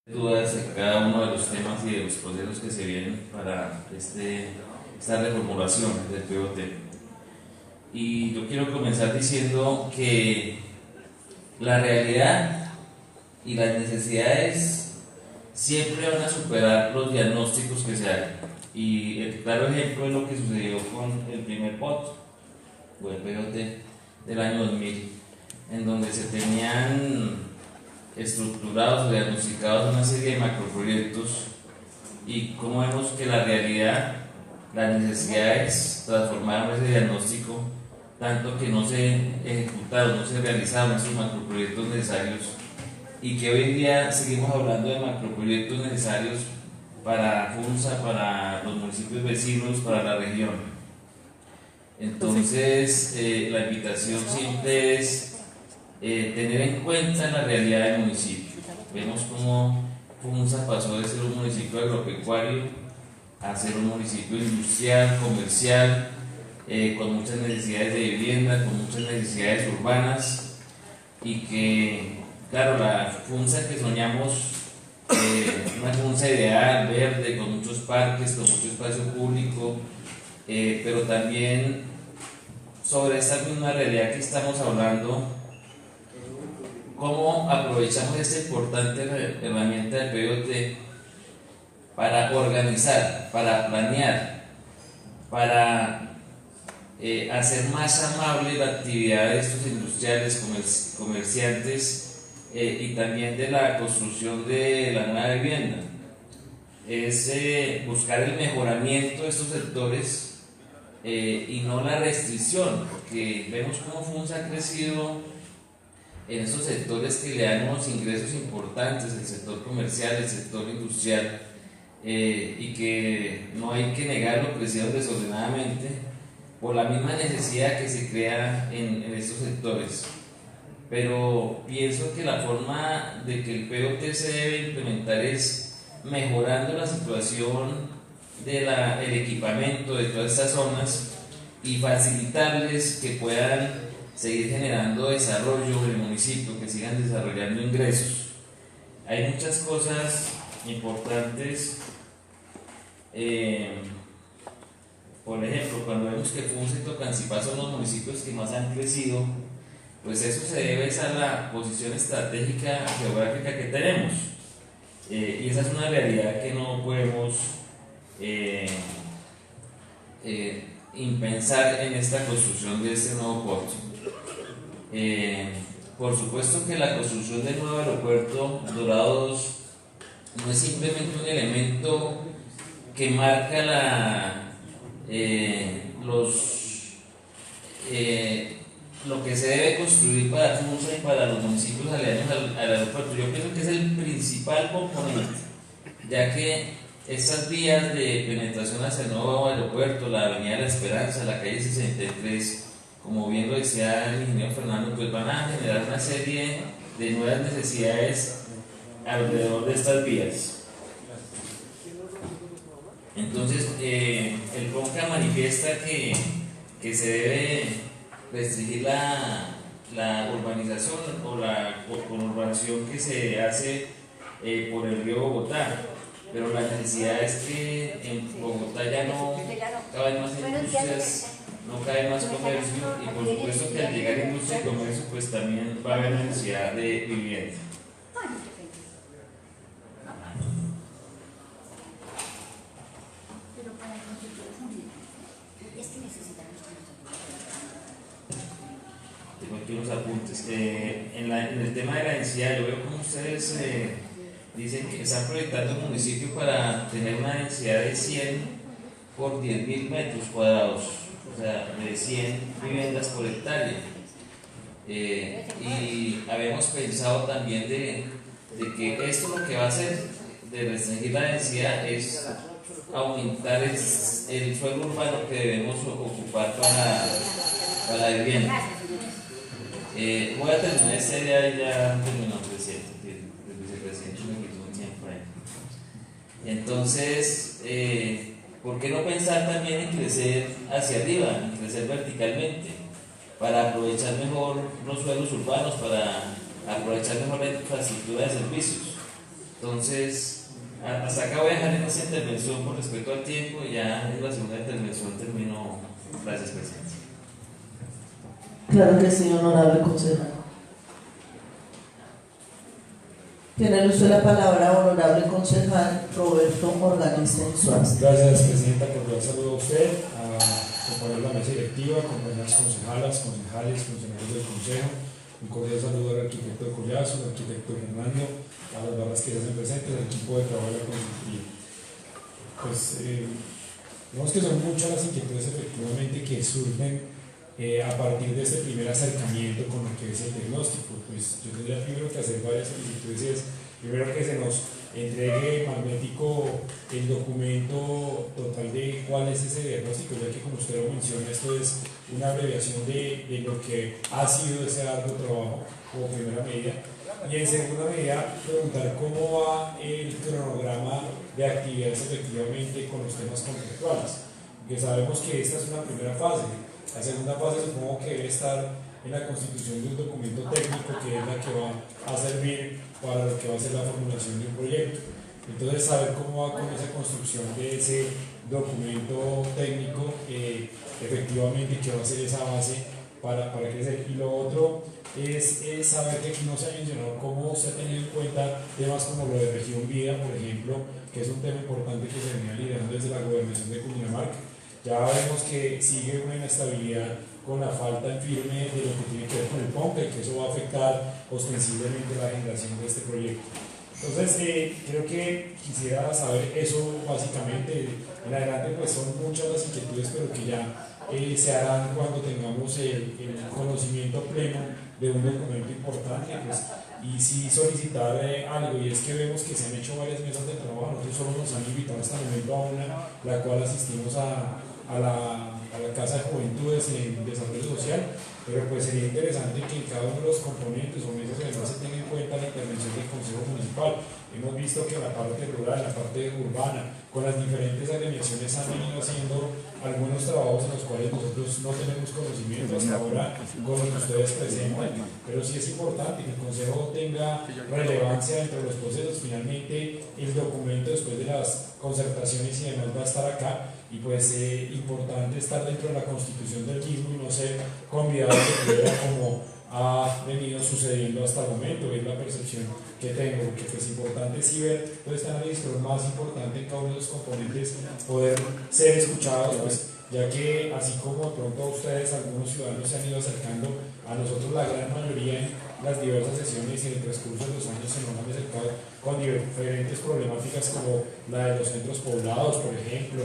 Dudas en cada uno de los temas y de los procesos que se vienen para esta reformulación del POT. Y yo quiero comenzar diciendo que la realidad y las necesidades siempre van a superar los diagnósticos que se hagan. Y el claro ejemplo es lo que sucedió con el primer POT o el POT del año 2000, en donde se tenían estructurados o diagnosticados una serie de macroproyectos, y como vemos que la realidad, las necesidades transformaron ese diagnóstico, tanto que no se ejecutaron, no se realizaron esos macroproyectos necesarios, y que hoy en día seguimos hablando de macroproyectos necesarios para FUNSA, para los municipios vecinos, para la región. Entonces, la invitación siempre es tener en cuenta la realidad del municipio. Vemos cómo FUNSA pasó de ser un municipio agropecuario a ser un municipio industrial, comercial, con muchas necesidades de vivienda, con muchas necesidades urbanas, y que, claro, la FUNSA que soñamos, una FUNSA ideal, verde, con muchos parques, con mucho espacio público, pero también sobre esta misma realidad que estamos hablando, cómo aprovechamos esta importante herramienta del POT para organizar, para planear, para hacer más amable la actividad de estos industriales, comerciantes, y también de la construcción de la nueva vivienda. Es buscar el mejoramiento de estos sectores, y no la restricción, porque vemos cómo FUNSA ha crecido en esos sectores que le dan unos ingresos importantes, el sector comercial, el sector industrial, y que no hay que negarlo, crecieron desordenadamente por la misma necesidad que se crea en estos sectores. Pero pienso que la forma de que el POT se debe implementar es mejorando la situación del equipamiento de todas estas zonas y facilitarles que puedan seguir generando desarrollo en el municipio, que sigan desarrollando ingresos. Hay muchas cosas importantes, por ejemplo, cuando vemos que FUNSA y Tocancipá son los municipios que más han crecido, pues eso se debe a la posición estratégica geográfica que tenemos, y esa es una realidad que no podemos impensar en esta construcción de este nuevo puerto. Por supuesto que la construcción del nuevo aeropuerto Dorado 2 no es simplemente un elemento que marca lo que se debe construir para FUNSA y para los municipios aledaños al aeropuerto. Yo pienso que es el principal componente, ya que estas vías de penetración hacia el nuevo aeropuerto, la Avenida de la Esperanza, la calle 63, como bien lo decía el ingeniero Fernando, pues van a generar una serie de nuevas necesidades alrededor de estas vías. Entonces, el PONCA manifiesta que se debe restringir la urbanización o la conurbación que se hace por el río Bogotá, pero la necesidad es que en Bogotá ya no caben más industrias, no cabe más comercio, y por supuesto que al llegar industria y comercio pues también va a haber necesidad de vivienda. Tengo aquí unos apuntes. En el tema de la densidad, yo veo como ustedes dicen que están proyectando el municipio para tener una densidad de 100 por 10.000 metros cuadrados, o sea, de 100 viviendas por hectárea. Y habíamos pensado también de que esto lo que va a hacer de restringir la densidad es aumentar el suelo urbano que debemos ocupar para la vivienda. Voy a terminar esta idea y ya terminó el vicepresidente me quitó un tiempo ahí. Entonces, ¿por qué no pensar también en crecer hacia arriba, en crecer verticalmente, para aprovechar mejor los suelos urbanos, para aprovechar mejor la infraestructura de servicios? Entonces, hasta acá voy a dejar en esta intervención por respeto al tiempo, y ya en la segunda intervención termino. Gracias, presidente. Claro que sí, honorable concejal. Tiene usted la palabra, honorable concejal Roberto Organista Insuaz. Gracias, presidenta. Cordial saludo a usted, a compañeros de la mesa directiva, compañeras concejalas, concejales, funcionarios del consejo. Un cordial saludo al arquitecto Collazo, al arquitecto Fernando, a las barras que se hacen presentes, al equipo de trabajo de la consultoría. Pues vemos que son muchas las inquietudes efectivamente que surgen a partir de este primer acercamiento con lo que es el diagnóstico. Pues yo tendría primero que hacer varias solicitudes. Primero, que se nos entregue magnético el documento total de cuál es ese diagnóstico, ya que, como usted lo menciona, esto es una abreviación de lo que ha sido ese arduo trabajo como primera medida. Y en segunda medida, preguntar cómo va el cronograma de actividades efectivamente con los temas contractuales, porque sabemos que esta es una primera fase. La segunda fase supongo que debe estar en la constitución de un documento técnico, que es la que va a servir para lo que va a ser la formulación de un proyecto. Entonces, saber cómo va con esa construcción de ese documento técnico, efectivamente, que va a ser esa base para crecer. Y lo otro es saber que aquí no se ha mencionado cómo se ha tenido en cuenta temas como lo de región vida, por ejemplo, que es un tema importante que se venía liderando desde la gobernación de Cundinamarca. Ya vemos que sigue una inestabilidad con la falta en firme de lo que tiene que ver con el POMPE, y que eso va a afectar ostensiblemente la generación de este proyecto. Entonces, creo que quisiera saber eso básicamente. En adelante, pues son muchas las inquietudes, pero que ya se harán cuando tengamos el conocimiento pleno de un documento importante, pues, y sí solicitar algo, y es que vemos que se han hecho varias mesas de trabajo. Nosotros solo nos han invitado hasta el momento a una, la cual asistimos a la Casa de Juventudes en Desarrollo Social, pero pues sería interesante que cada uno de los componentes o mesas además se tenga en cuenta la intervención del Consejo Municipal. Hemos visto que la parte rural, la parte urbana, con las diferentes agremiaciones han venido haciendo algunos trabajos en los cuales nosotros no tenemos conocimiento hasta ahora con lo que ustedes presentan, pero sí es importante que el Consejo tenga relevancia dentro de los procesos. Finalmente, el documento, después de las concertaciones y demás, va a estar acá, y pues importante estar dentro de la constitución del mismo y no ser convidado de primera como ha venido sucediendo hasta el momento. Es la percepción que tengo, porque pues importante sí ver todo este análisis, pero más importante en cada uno de los componentes poder ser escuchados, pues, ya que así como de pronto a ustedes, algunos ciudadanos se han ido acercando a nosotros, la gran mayoría en las diversas sesiones y en el transcurso de los años se nos han acercado con diferentes problemáticas, como la de los centros poblados, por ejemplo,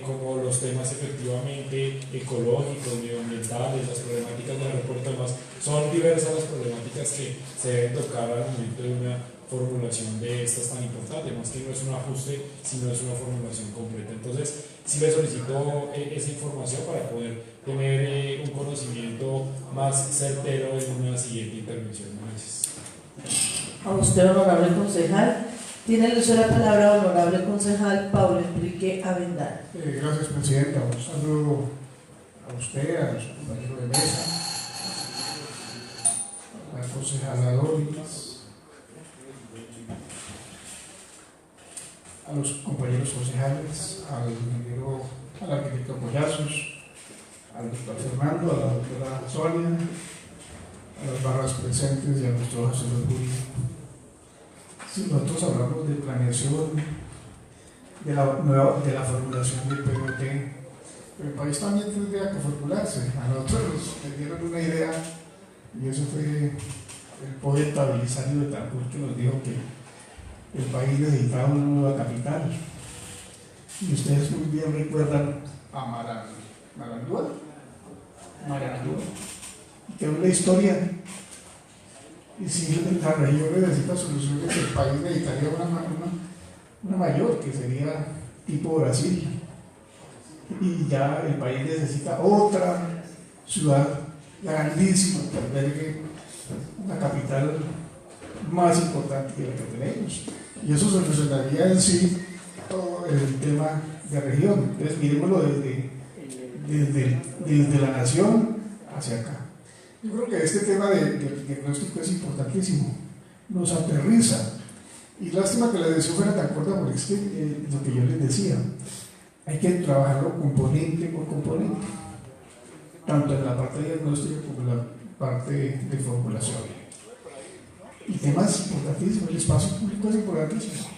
como los temas efectivamente ecológicos, medioambientales, las problemáticas del aeropuerto. Además, son diversas las problemáticas que se deben tocar al momento de una formulación de estas tan importantes, más que no es un ajuste, sino es una formulación completa. Entonces, sí le solicito esa información para poder tener un conocimiento más certero en una siguiente intervención. Gracias. A usted, honorable concejal. Tiene usted la palabra, honorable concejal Pablo Enrique Avendal. Gracias, presidenta. Un saludo a usted, a su compañero de mesa, a la concejala Doris, a los compañeros concejales, al arquitecto Collazos, al doctor Fernando, a la doctora Sonia, a las barras presentes y a nuestro asesor jurídico. Si nosotros hablamos de planeación, de la formulación del PMT, el país también tendría que formularse. A nosotros nos dieron una idea, y eso fue el poeta Belisario de Betancourt, que nos dijo que el país necesitaba una nueva capital. Y ustedes muy bien recuerdan a Marandúa, que es una historia. Y si la región necesita soluciones, el país necesitaría una mayor, que sería tipo Brasil. Y ya el país necesita otra ciudad grandísima que albergue una capital más importante que la que tenemos. Y eso solucionaría en sí todo el tema de región. Entonces, miremoslo desde la nación hacia acá. Yo creo que este tema del diagnóstico es importantísimo. Nos aterriza Y lástima que la decisión fuera tan corta, porque es que lo que yo les decía, hay que trabajarlo componente por componente, tanto en la parte diagnóstica como en la parte de formulación. Y temas importantísimos, el espacio público es importantísimo.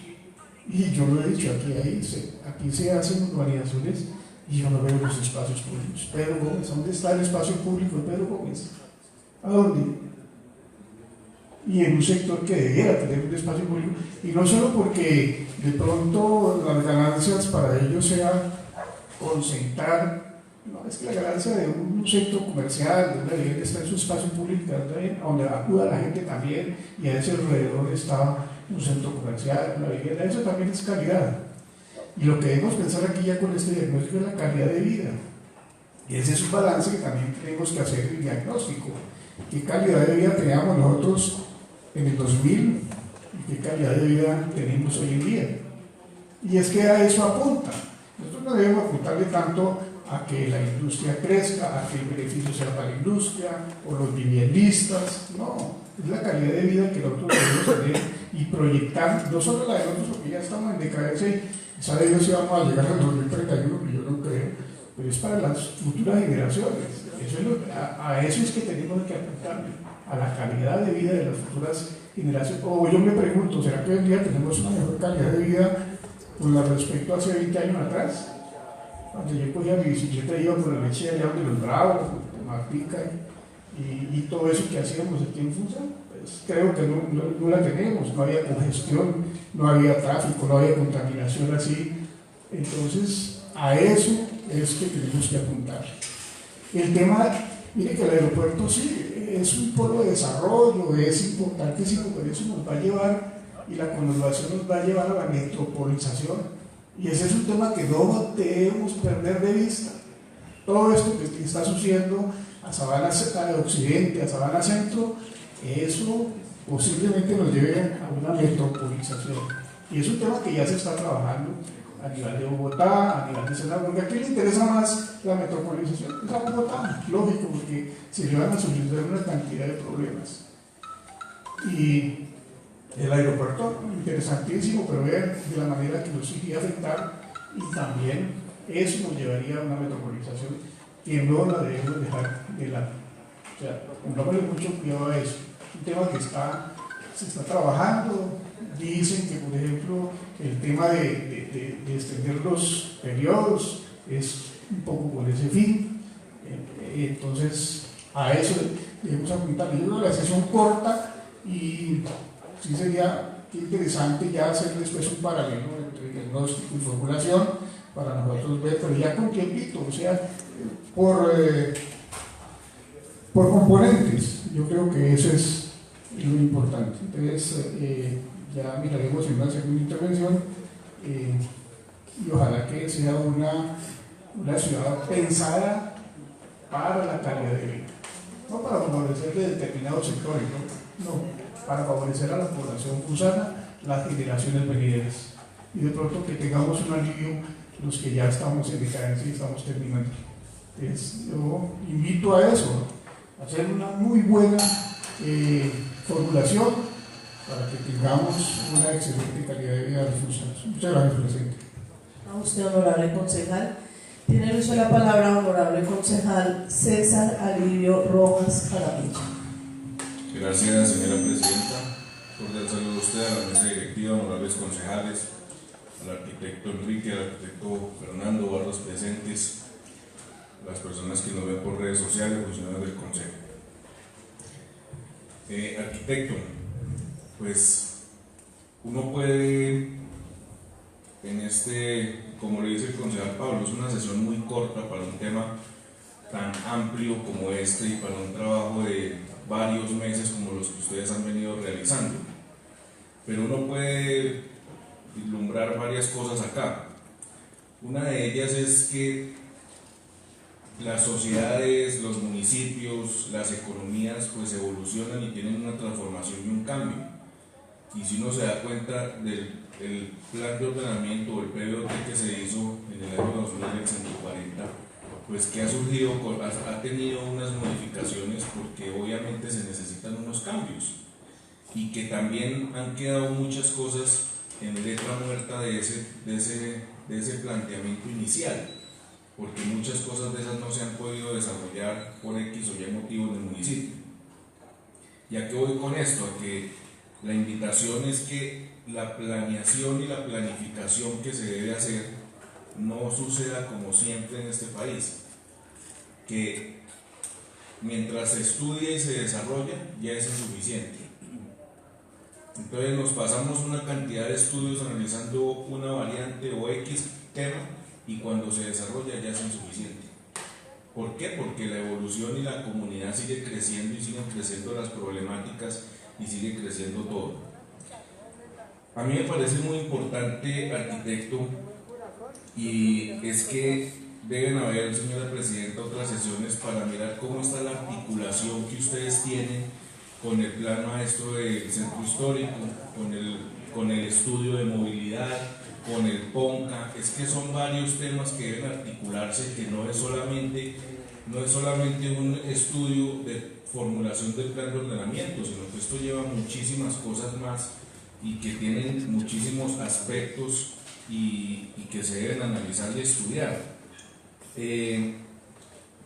Y yo lo he dicho, aquí se hacen validaciones y yo no veo los espacios públicos. Pedro Gómez, ¿dónde está el espacio público de Pedro Gómez? ¿A dónde? Y en un sector que debiera tener un espacio público, y no solo porque de pronto las ganancias para ellos sea concentrar, no, es que la ganancia de un centro comercial, de una vivienda está en su espacio público, donde acuda la gente también, y a ese alrededor está un centro comercial, una vivienda, eso también es calidad. Y lo que debemos pensar aquí ya con este diagnóstico es la calidad de vida, y ese es un balance que también tenemos que hacer el diagnóstico. ¿Qué calidad de vida teníamos nosotros en el 2000 y qué calidad de vida tenemos hoy en día? Y es que a eso apunta. Nosotros no debemos apuntarle tanto a que la industria crezca, a que el beneficio sea para la industria o los viviendistas, no, es la calidad de vida que nosotros debemos tener y proyectar, no solo la de nosotros, porque ya estamos en decadencia y sabe Dios si vamos a llegar al 2031, que yo no creo, pero es para las futuras generaciones. A eso es que tenemos que apuntarle, a la calidad de vida de las futuras generaciones. O yo me pregunto, ¿será que hoy en día tenemos una mejor calidad de vida con respecto a hace 20 años atrás? Cuando yo cogía mi bicicleta iba por la leche allá donde los Bravos, por Martica y todo eso que hacíamos aquí en Funza, pues creo que no la tenemos, no había congestión, no había tráfico, no había contaminación así. Entonces, a eso es que tenemos que apuntar. El tema, mire que el aeropuerto sí es un polo de desarrollo, es importantísimo, pero eso nos va a llevar, y la conurbación nos va a llevar a la metropolización. Y ese es un tema que no debemos perder de vista. Todo esto que está sucediendo a Sabana Occidente, a Sabana Centro, eso posiblemente nos lleve a una metropolización. Y es un tema que ya se está trabajando a nivel de Bogotá, a nivel de Senado, porque aquí le interesa más la metropolización, es a Bogotá, lógico, porque se le van a solucionar una cantidad de problemas. Y el aeropuerto, interesantísimo, pero vean de la manera que nos iría a afectar, y también eso nos llevaría a una metropolización que no la debemos dejar de lado. O sea, pongámosle mucho cuidado a eso. Es un tema que se está trabajando. Dicen que, por ejemplo, el tema de extender los periodos es un poco por ese fin. Entonces, a eso debemos apuntar. Yo creo que la sesión corta y sí sería interesante ya hacer después un paralelo entre diagnóstico y formulación para nosotros ver, pero ya con tiempito, o sea, por componentes. Yo creo que eso es lo importante. Entonces, ya miraremos en una segunda intervención y ojalá que sea una ciudad pensada para la calidad de vida, no para favorecer de determinados sectores, no, para favorecer a la población cusana, las generaciones venideras, y de pronto que tengamos un alivio los que ya estamos en decadencia y estamos terminando. Entonces, yo invito a eso, a hacer una muy buena formulación para que tengamos una excelente calidad de vida de los funcionarios. Muchas gracias, presidente. A usted, honorable concejal. Tiene el uso de la palabra, honorable concejal César Alivio Rojas Jaramillo. Gracias, señora presidenta. Cordial saludo a usted, a la mesa directiva, honorables concejales, al arquitecto Enrique, al arquitecto Fernando, a los presentes, a las personas que nos ven por redes sociales, funcionarios del consejo. Arquitecto, pues uno puede como le dice el concejal Pablo, es una sesión muy corta para un tema tan amplio como este y para un trabajo de varios meses como los que ustedes han venido realizando, pero uno puede vislumbrar varias cosas acá. Una de ellas es que las sociedades, los municipios, las economías pues evolucionan y tienen una transformación y un cambio, y si uno se da cuenta del plan de ordenamiento o el PBOT que se hizo en el año 2000 del 140, pues que ha surgido, ha tenido unas modificaciones porque obviamente se necesitan unos cambios, y que también han quedado muchas cosas en letra muerta de ese planteamiento inicial, porque muchas cosas de esas no se han podido desarrollar por X o Y motivo en el municipio. ¿Ya que voy con esto? A que la invitación es que la planeación y la planificación que se debe hacer no suceda como siempre en este país, que mientras se estudia y se desarrolla ya es insuficiente. Entonces nos pasamos una cantidad de estudios analizando una variante o X tema y cuando se desarrolla ya es insuficiente. ¿Por qué? Porque la evolución y la comunidad sigue creciendo y siguen creciendo las problemáticas y sigue creciendo todo. A mí me parece muy importante, arquitecto, y es que deben haber, señora presidenta, otras sesiones para mirar cómo está la articulación que ustedes tienen con el plan maestro del centro histórico, con el estudio de movilidad, con el PONCA. Es que son varios temas que deben articularse, que no es solamente un estudio de formulación del plan de ordenamiento, sino que esto lleva muchísimas cosas más y que tienen muchísimos aspectos y que se deben analizar y estudiar.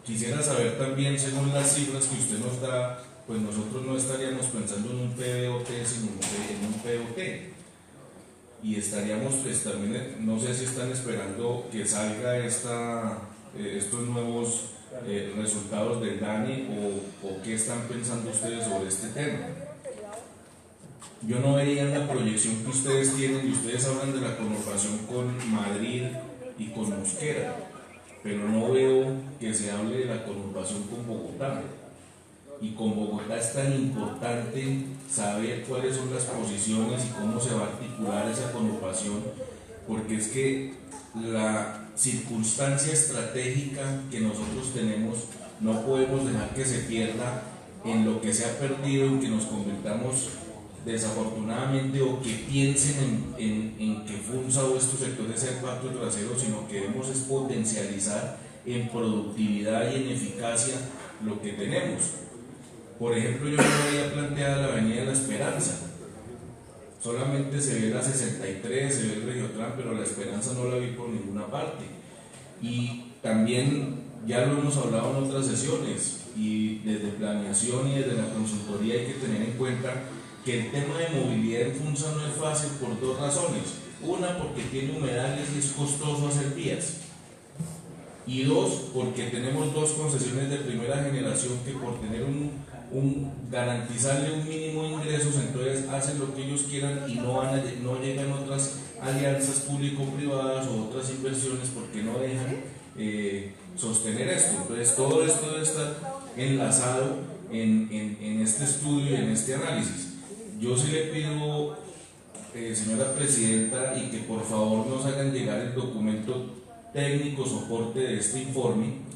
Quisiera saber también, según las cifras que usted nos da, pues nosotros no estaríamos pensando en un PBOT, sino en un POT. Y estaríamos, pues también, no sé si están esperando que salga estos nuevos resultados del DANE o qué están pensando ustedes sobre este tema. Yo no veía en la proyección que ustedes tienen, y ustedes hablan de la conurbación con Madrid y con Mosquera, pero no veo que se hable de la conurbación con Bogotá. Y con Bogotá es tan importante saber cuáles son las posiciones y cómo se va a articular esa conurbación, porque es que la circunstancia estratégica que nosotros tenemos no podemos dejar que se pierda en lo que se ha perdido, en que nos convirtamos desafortunadamente o que piensen en que FUNSA o estos sectores sean patio trasero, sino que debemos es potencializar en productividad y en eficacia lo que tenemos. Por ejemplo, yo no había planteado la Avenida de la Esperanza, solamente se ve la 63, se ve el Regiotran, pero la Esperanza no la vi por ninguna parte. Y también ya lo hemos hablado en otras sesiones, y desde planeación y desde la consultoría hay que tener en cuenta que el tema de movilidad en FUNSA no es fácil por dos razones. Una, porque tiene humedales y es costoso hacer vías. Y dos, porque tenemos dos concesiones de primera generación que por tener garantizarle un mínimo de ingresos, entonces hacen lo que ellos quieran y no llegan otras alianzas público-privadas o otras inversiones porque no dejan sostener esto. Entonces todo esto debe estar enlazado en este estudio y en este análisis. Yo sí le pido, señora presidenta, y que por favor nos hagan llegar el documento técnico soporte de este informe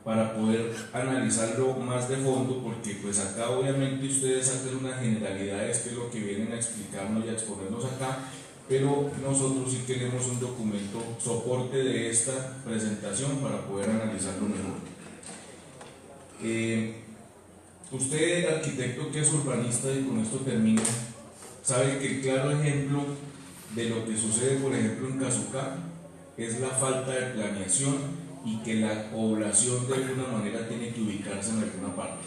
para poder analizarlo más de fondo, porque pues acá obviamente ustedes hacen unas generalidades que es lo que vienen a explicarnos y a exponernos acá, pero nosotros sí queremos un documento soporte de esta presentación para poder analizarlo mejor. Usted, arquitecto que es urbanista, y con esto termino, sabe que el claro ejemplo de lo que sucede, por ejemplo, en Casucá es la falta de planeación y que la población de alguna manera tiene que ubicarse en alguna parte.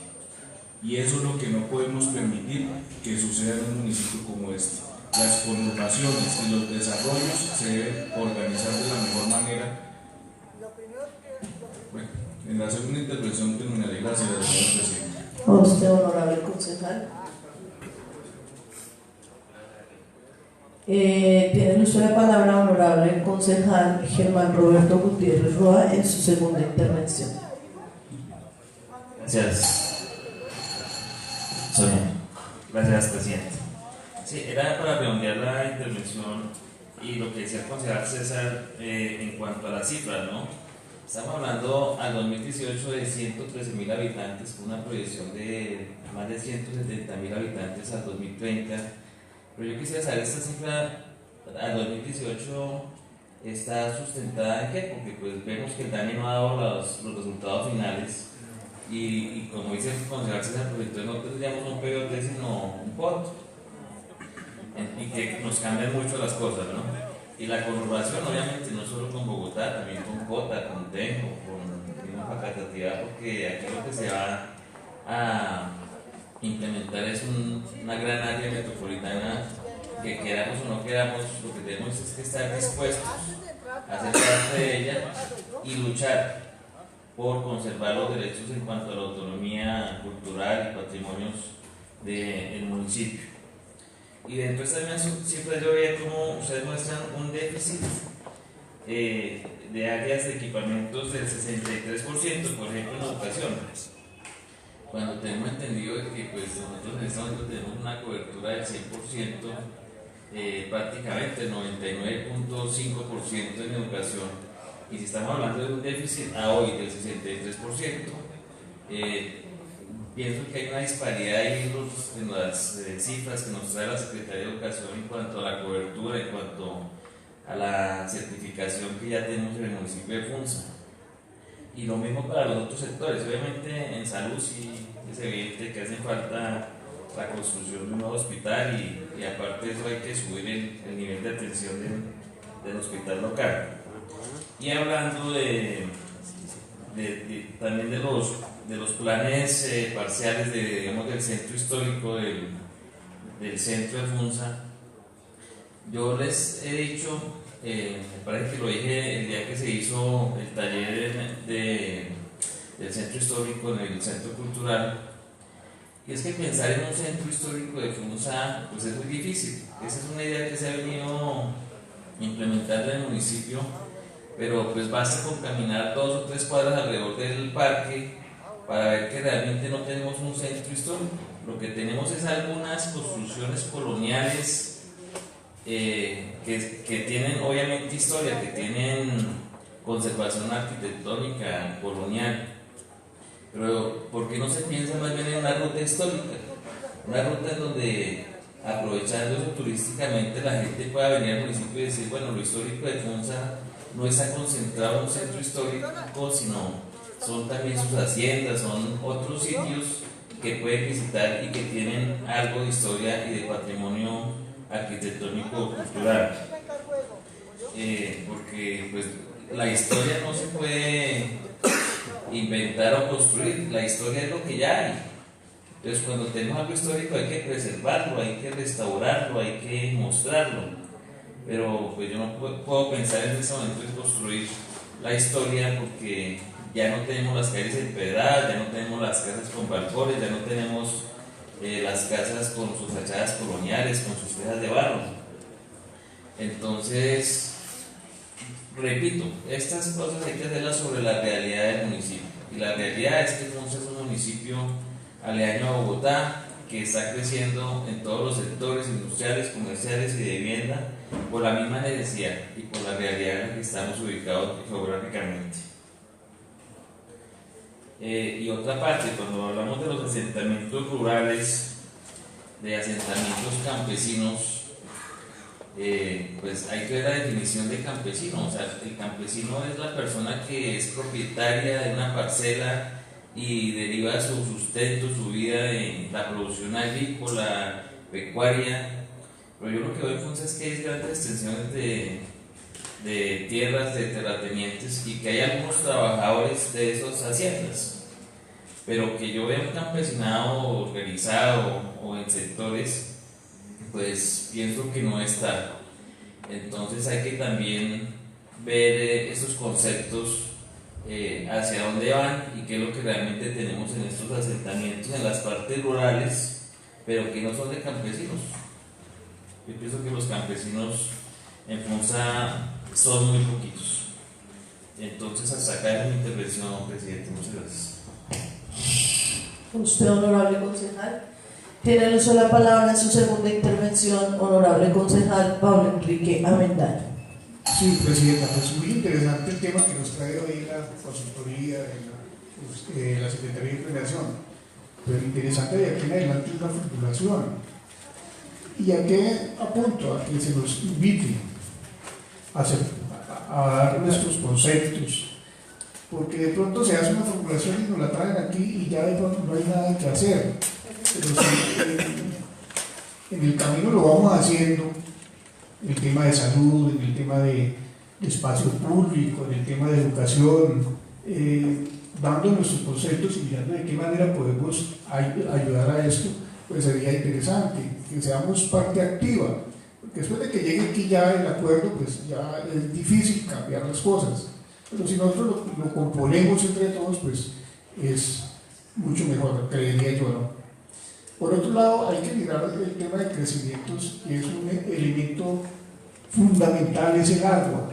Y eso es lo que no podemos permitir que suceda en un municipio como este. Las conurbaciones y los desarrollos se deben organizar de la mejor manera. Bueno, en la segunda intervención terminaré. Gracias, señor presidente. A usted, honorable concejal. Tiene usted la palabra, honorable concejal Germán Roberto Gutiérrez Roa, en su segunda intervención. Gracias, Sonia. Gracias, presidente. Sí, era para redondear la intervención y lo que decía el concejal César en cuanto a las cifras, ¿no? Estamos hablando al 2018 de 113.000 habitantes, con una proyección de más de 170.000 habitantes al 2030. Pero yo quisiera saber, esta cifra al 2018 está sustentada en qué, porque pues vemos que el DANE no ha dado los resultados finales y como dice el concejal César, pues entonces no tendríamos un PBOT sino un POT. y que nos cambian mucho las cosas, ¿no? Y la conurbación, obviamente, no solo con Bogotá, también con Cota, con Tenjo, con Facatativá, porque aquí lo que se va a implementar es una gran área metropolitana que queramos o no queramos, lo que tenemos es que estar dispuestos a ser parte de ella y luchar por conservar los derechos en cuanto a la autonomía cultural y patrimonios del municipio. Y dentro de esta dimensión siempre yo veía como ustedes muestran un déficit de áreas de equipamientos del 63%, por ejemplo en educación, cuando tenemos entendido que pues, nosotros en este momento tenemos una cobertura del 100%, prácticamente 99.5% en educación, y si estamos hablando de un déficit a hoy del 63%, pienso que hay una disparidad ahí en las cifras que nos trae la Secretaría de Educación en cuanto a la cobertura, en cuanto a la certificación que ya tenemos en el municipio de Funza. Y lo mismo para los otros sectores. Obviamente en salud sí es evidente que hace falta la construcción de un nuevo hospital y aparte de eso hay que subir el nivel de atención del hospital local. Y hablando también de los planes parciales del centro histórico del centro de Funza, yo les he dicho, me parece que lo dije el día que se hizo el taller del centro histórico en el centro cultural, y es que pensar en un centro histórico de Funza pues es muy difícil. Esa es una idea que se ha venido implementando en el municipio, pero pues basta con caminar 2 o 3 cuadras alrededor del parque para ver que realmente no tenemos un centro histórico. Lo que tenemos es algunas construcciones coloniales que tienen obviamente historia, que tienen conservación arquitectónica colonial, pero ¿por qué no se piensa más bien en una ruta histórica? Una ruta en donde, aprovechando eso turísticamente, la gente pueda venir al municipio y decir, bueno, lo histórico de Funza no está concentrado en un centro histórico, sino son también sus haciendas, son otros sitios que pueden visitar y que tienen algo de historia y de patrimonio arquitectónico cultural. Porque pues la historia no se puede inventar o construir, la historia es lo que ya hay. Entonces cuando tenemos algo histórico hay que preservarlo, hay que restaurarlo, hay que mostrarlo. Pero pues yo no puedo pensar en ese momento en construir la historia porque ya no tenemos las calles empedradas, ya no tenemos las casas con balcones, ya no tenemos las casas con sus fachadas coloniales, con sus tejas de barro. Entonces, repito, estas cosas hay que hacerlas sobre la realidad del municipio. Y la realidad es que Funza es un municipio aledaño a Bogotá, que está creciendo en todos los sectores industriales, comerciales y de vivienda por la misma necesidad y por la realidad en la que estamos ubicados geográficamente. Y otra parte, cuando hablamos de los asentamientos rurales, de asentamientos campesinos, pues hay que ver la definición de campesino. O sea, el campesino es la persona que es propietaria de una parcela y deriva su sustento, su vida en la producción agrícola, pecuaria. Pero yo lo que veo en Funza es que hay grandes extensiones de tierras, de terratenientes, y que hay algunos trabajadores de esas haciendas, pero que yo veo un campesinado organizado o en sectores, pues pienso que no está. Entonces hay que también ver esos conceptos, hacia dónde van y qué es lo que realmente tenemos en estos asentamientos en las partes rurales, pero que no son de campesinos. Yo pienso que los campesinos en Funza son muy poquitos. Entonces, hasta acá es mi intervención, presidente. Muchas gracias. Usted, honorable concejal, tiene el uso de la palabra en su segunda intervención, honorable concejal Pablo Enrique Amendaño. Sí, presidenta, pues muy interesante el tema que nos trae hoy la consultoría de la Secretaría de Planeación, pero interesante de aquí en adelante es la formulación. ¿Y a qué apunto? A que se nos invite a dar nuestros conceptos, porque de pronto se hace una formulación y nos la traen aquí y ya de pronto no hay nada que hacer. Pero sí, En el camino lo vamos haciendo, en el tema de salud, en el tema de espacio público, en el tema de educación, dando nuestros conceptos y mirando de qué manera podemos ayudar a esto, pues sería interesante que seamos parte activa, porque después de que llegue aquí ya el acuerdo, pues ya es difícil cambiar las cosas, pero si nosotros lo componemos entre todos, pues es mucho mejor, creería yo, ¿no? Por otro lado, hay que mirar el tema de crecimientos, y es un elemento fundamental, es el agua.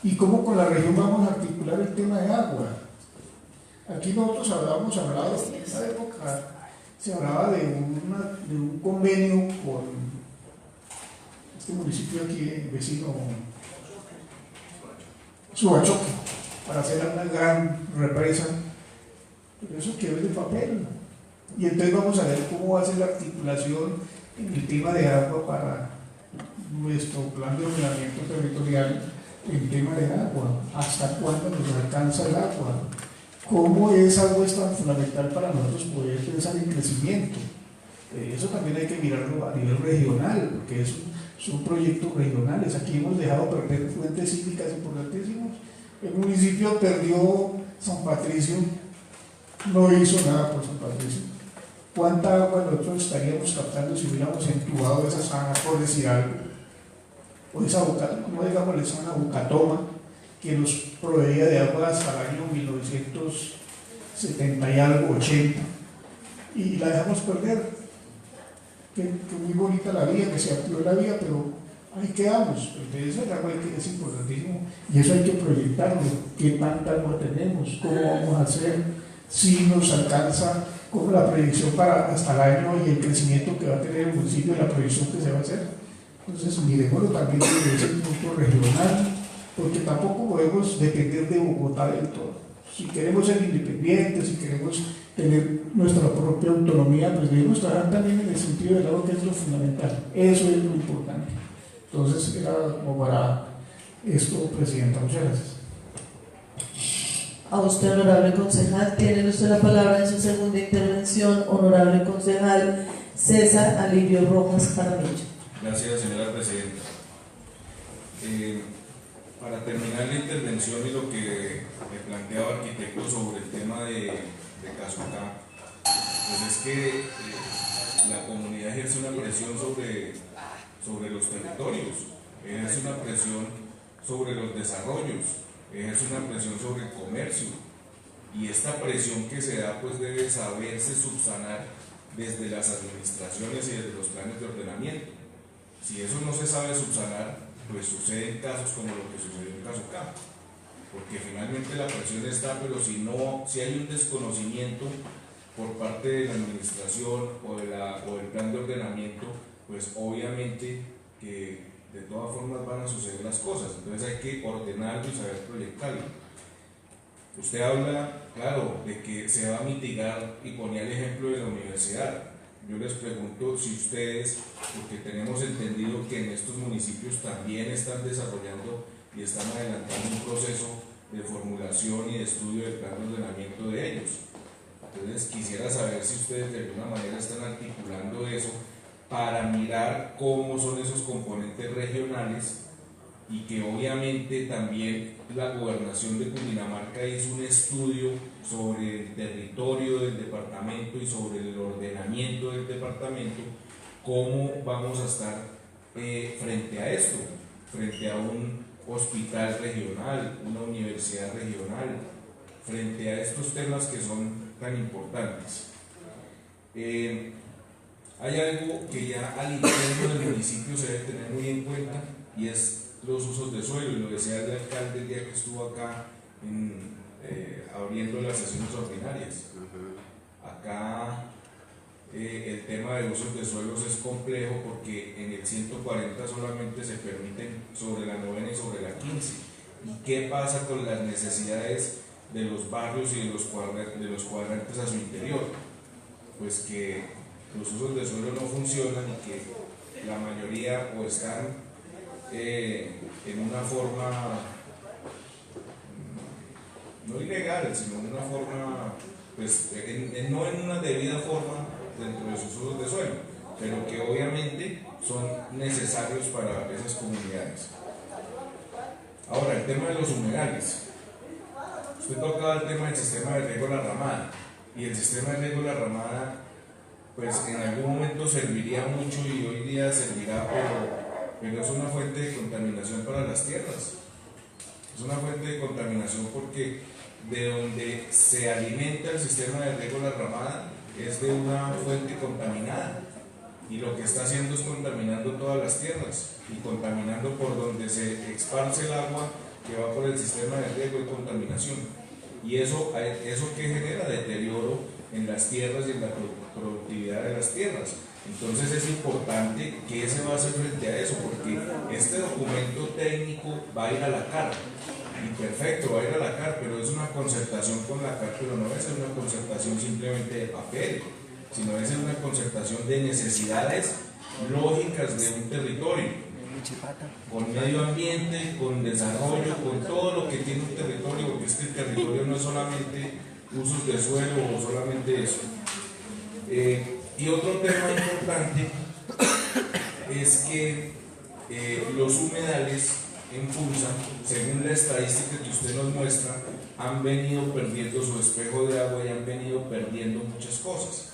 Y cómo con la región vamos a articular el tema de agua. Aquí nosotros habíamos hablado, en esa época se hablaba de un convenio con este municipio aquí, vecino, Subachoque, para hacer una gran represa, pero eso quedó en el papel. Y entonces vamos a ver cómo va a ser la articulación en el tema de agua para nuestro plan de ordenamiento territorial, el tema de agua, hasta cuándo nos alcanza el agua, cómo esa agua es tan fundamental para nosotros poder pensar en crecimiento. Eso también hay que mirarlo a nivel regional, porque son proyectos regionales. Aquí hemos dejado perder fuentes hídricas importantísimas. El municipio perdió San Patricio, no hizo nada por San Patricio. ¿Cuánta agua nosotros estaríamos captando si hubiéramos entubado esa zona, por decir algo? O esa boca, como digamos, esa zona Bucatoma, que nos proveía de agua hasta el año 1970 y algo, 80, y la dejamos perder. Que muy bonita la vía, que se amplió la vía, pero ahí quedamos. Entonces el agua es importantísimo, y eso hay que proyectarlo. ¿Qué tanta agua tenemos? ¿Cómo vamos a hacer? Si nos alcanza, como la proyección para hasta el año y el crecimiento que va a tener el municipio y la proyección que se va a hacer. Entonces, miremoslo también desde ese punto regional, porque tampoco podemos depender de Bogotá del todo. Si queremos ser independientes, si queremos tener nuestra propia autonomía, pues debemos trabajar también en el sentido del agua, que es lo fundamental. Eso es lo importante. Entonces, era como para esto, Presidenta. Muchas gracias. A usted, honorable concejal, tiene usted la palabra en su segunda intervención, honorable concejal César Alirio Rojas Jaramillo. Gracias, señora presidenta. Para terminar la intervención y lo que me planteaba arquitecto sobre el tema de Casucá, pues es que la comunidad ejerce una presión sobre los territorios, ejerce una presión sobre los desarrollos, ejerce una presión sobre el comercio, y esta presión que se da pues debe saberse subsanar desde las administraciones y desde los planes de ordenamiento. Si eso no se sabe subsanar, pues suceden casos como lo que sucedió en Casucá, porque finalmente la presión está, pero si hay un desconocimiento por parte de la administración o del plan de ordenamiento, pues obviamente que de todas formas van a suceder las cosas. Entonces hay que ordenarlo y saber proyectarlo. Usted habla, claro, de que se va a mitigar y ponía el ejemplo de la universidad. Yo les pregunto si ustedes, porque tenemos entendido que en estos municipios también están desarrollando y están adelantando un proceso de formulación y de estudio del plan de ordenamiento de ellos. Entonces quisiera saber si ustedes de alguna manera están articulando eso para mirar cómo son esos componentes regionales, y que obviamente también la gobernación de Cundinamarca hizo un estudio sobre el territorio del departamento y sobre el ordenamiento del departamento, cómo vamos a estar frente a esto, frente a un hospital regional, una universidad regional, frente a estos temas que son tan importantes. Hay algo que ya al interior del municipio se debe tener muy en cuenta, y es los usos de suelo, y lo decía el alcalde el día que estuvo acá abriendo las sesiones ordinarias. Acá el tema de usos de suelos es complejo, porque en el 140 solamente se permiten sobre la 9 y sobre la 15. ¿Y qué pasa con las necesidades de los barrios y de los cuadrantes a su interior? Pues que los usos de suelo no funcionan, y que la mayoría o están en una forma no ilegal, sino en una forma, pues no en una debida forma dentro de sus usos de suelo. pero que obviamente son necesarios para esas comunidades. Ahora, el tema de los humedales. Usted tocaba el tema del sistema de riego de la ramada, y el sistema de riego de la ramada pues en algún momento serviría mucho y hoy día servirá, pero es una fuente de contaminación para las tierras. Es una fuente de contaminación porque de donde se alimenta el sistema de riego de la ramada es de una fuente contaminada, y lo que está haciendo es contaminando todas las tierras y contaminando por donde se esparce el agua que va por el sistema de riego y contaminación, y eso que genera deterioro en las tierras y en la productividad de las tierras. Entonces es importante que se va a hacer frente a eso, porque este documento técnico va a ir a la CAR, y perfecto, va a ir a la CAR, pero es una concertación con la CAR, pero no es una concertación simplemente de papel, sino es una concertación de necesidades lógicas de un territorio, con medio ambiente, con desarrollo, con todo lo que tiene un territorio, porque es que el territorio no es solamente usos de suelo o solamente eso. Y otro tema importante es que los humedales en Funza, según la estadística que usted nos muestra, han venido perdiendo su espejo de agua y han venido perdiendo muchas cosas.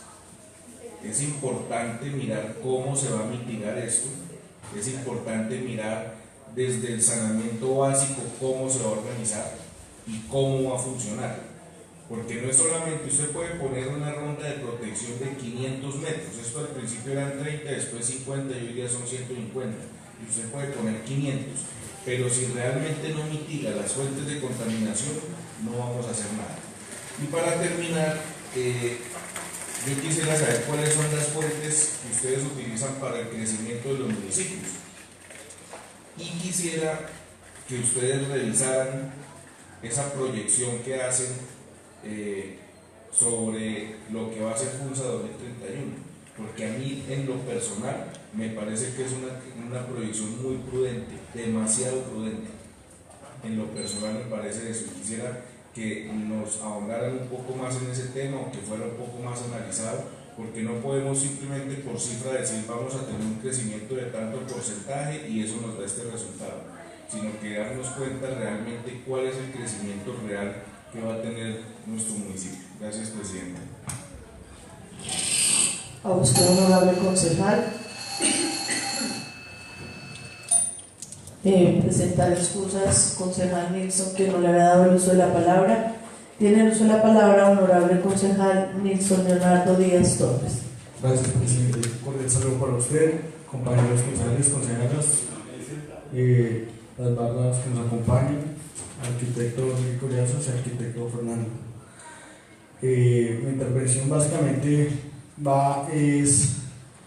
Es importante mirar cómo se va a mitigar esto. Es importante mirar desde el saneamiento básico cómo se va a organizar y cómo va a funcionar, porque no es solamente, usted puede poner una ronda de protección de 500 metros, esto al principio eran 30, después 50 y hoy día son 150, y usted puede poner 500, pero si realmente no mitiga las fuentes de contaminación, no vamos a hacer nada. Y para terminar, yo quisiera saber cuáles son las fuentes que ustedes utilizan para el crecimiento de los municipios. Y quisiera que ustedes revisaran esa proyección que hacen sobre lo que va a ser Funza 2031. Porque a mí, en lo personal, me parece que es una proyección muy prudente, demasiado prudente. En lo personal me parece eso. Quisiera que nos ahondaran un poco más en ese tema, o que fuera un poco más analizado, porque no podemos simplemente por cifra decir vamos a tener un crecimiento de tanto porcentaje y eso nos da este resultado, sino que darnos cuenta realmente cuál es el crecimiento real que va a tener nuestro municipio. Gracias, presidente. A usted, honorable concejal. Presentar excusas, concejal Nilsson, que no le había dado el uso de la palabra. Tiene el uso de la palabra honorable concejal Nilsson Leonardo Díaz Torres. Gracias, presidente. Cordial saludo para usted, compañeros concejales, consejeras, las barras que nos acompañan, arquitecto Enrique Collazos y arquitecto Fernando. Mi intervención básicamente es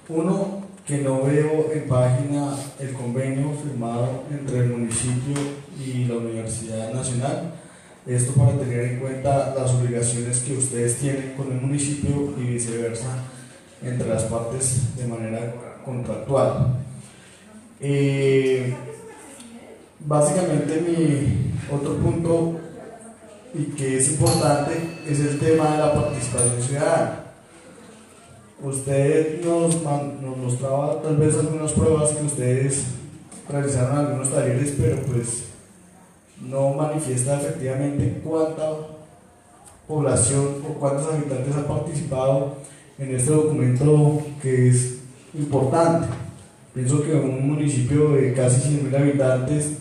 uno, que no veo en página el convenio firmado entre el municipio y la Universidad Nacional. Esto para tener en cuenta las obligaciones que ustedes tienen con el municipio y viceversa entre las partes de manera contractual. Básicamente mi otro punto y que es importante es el tema de la participación ciudadana. Usted nos mostraba tal vez algunas pruebas que ustedes realizaron algunos talleres, pero pues no manifiesta efectivamente cuánta población o cuántos habitantes han participado en este documento que es importante. Pienso que un municipio de casi 100.000 habitantes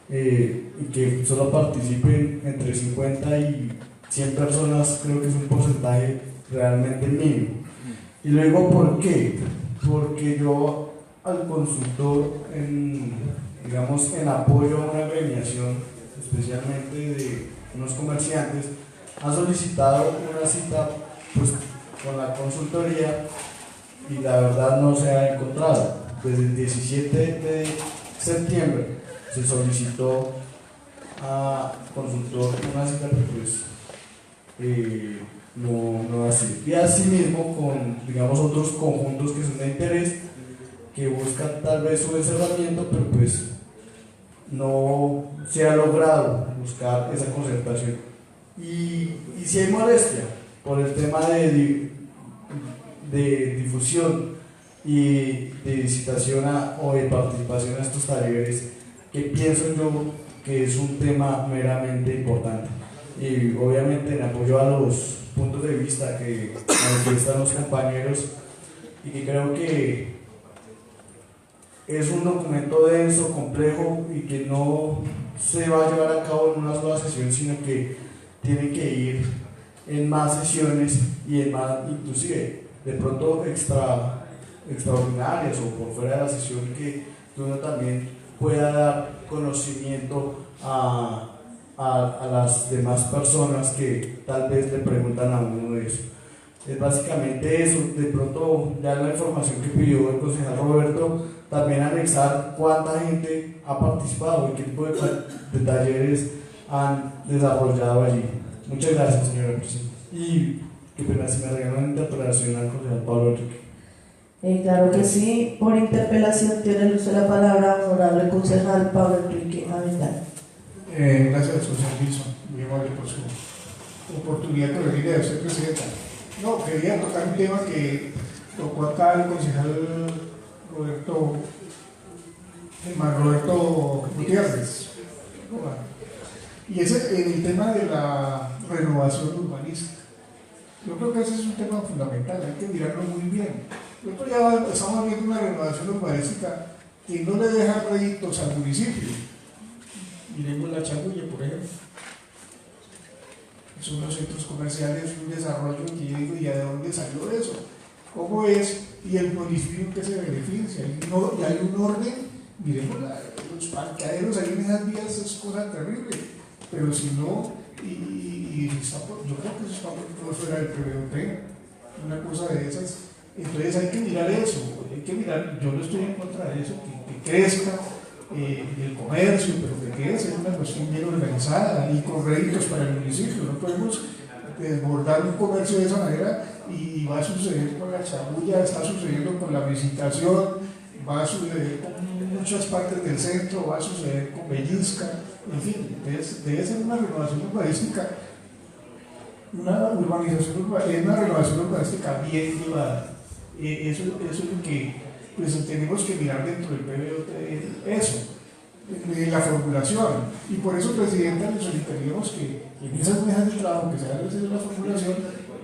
y que solo participen entre 50 y 100 personas, creo que es un porcentaje realmente mínimo. Y luego, ¿por qué? Porque yo al consultor, en apoyo a una agremiación, especialmente de unos comerciantes, ha solicitado una cita pues, con la consultoría y la verdad no se ha encontrado. Desde el 17 de septiembre se solicitó a consultor una cita, pero pues no así. Y asimismo con otros conjuntos que son de interés, que buscan tal vez su encerramiento, pero pues no se ha logrado buscar esa concertación. Y si hay molestia por el tema de difusión y de visitación o de participación a estos talleres, que pienso yo que es un tema meramente importante. Y obviamente en apoyo a los puntos de vista que manifiestan los compañeros, y que creo que es un documento denso, complejo, y que no se va a llevar a cabo en una sola sesión, sino que tiene que ir en más sesiones y en más, inclusive de pronto extraordinarias o por fuera de la sesión, que uno también pueda dar conocimiento a las demás personas que tal vez le preguntan a uno de eso. Es básicamente eso. De pronto, ya la información que pidió el concejal Roberto, también anexar cuánta gente ha participado y qué tipo de talleres han desarrollado allí. Muchas gracias, señora presidenta. Y qué pena, si me regalan una interpelación al concejal Pablo Enrique. Claro que sí. Por interpelación tiene el uso de la palabra honorable concejal Pablo Enrique Avendaño. Gracias, concejal Wilson, muy amable por su oportunidad con la idea de ser presidenta. No, quería tocar un tema que tocó acá el concejal Roberto Gutiérrez. Y es el tema de la renovación urbanística. Yo creo que ese es un tema fundamental, hay que mirarlo muy bien. Nosotros ya estamos viendo una renovación urbanística que no le deja réditos al municipio. Miremos la Chagulla, por ejemplo. Son los centros comerciales, un desarrollo que yo digo, ¿y de dónde salió eso? ¿Cómo es? Y el municipio que se beneficia. Y hay un orden, miremos los parqueaderos ahí en esas vías, es cosa terrible. Pero si no, yo creo que eso está por fuera del PBOT, una cosa de esas. Entonces hay que mirar eso, hay que mirar, yo no estoy en contra de eso, que crezca el comercio, pero que quede ser una cuestión bien organizada y con réditos para el municipio. No podemos desbordar un comercio de esa manera, y va a suceder con la Chagulla, está sucediendo con la Visitación, va a suceder con muchas partes del centro, va a suceder con Bellisca, en fin, debe ser una renovación urbanística, una renovación urbanística bien llevada. Eso es lo que pues tenemos que mirar dentro del PBOT, eso, en la formulación. Y por eso, presidenta, les solicitaríamos que en esas mesas de trabajo que se hagan desde la formulación,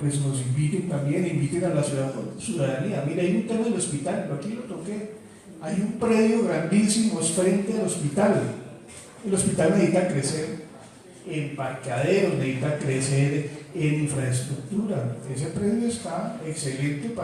pues nos inviten a la ciudadanía. Mira, hay un tema del hospital, yo aquí lo toqué. Hay un predio grandísimo frente al hospital. El hospital necesita crecer en parqueaderos, necesita crecer en infraestructura. Ese predio está excelente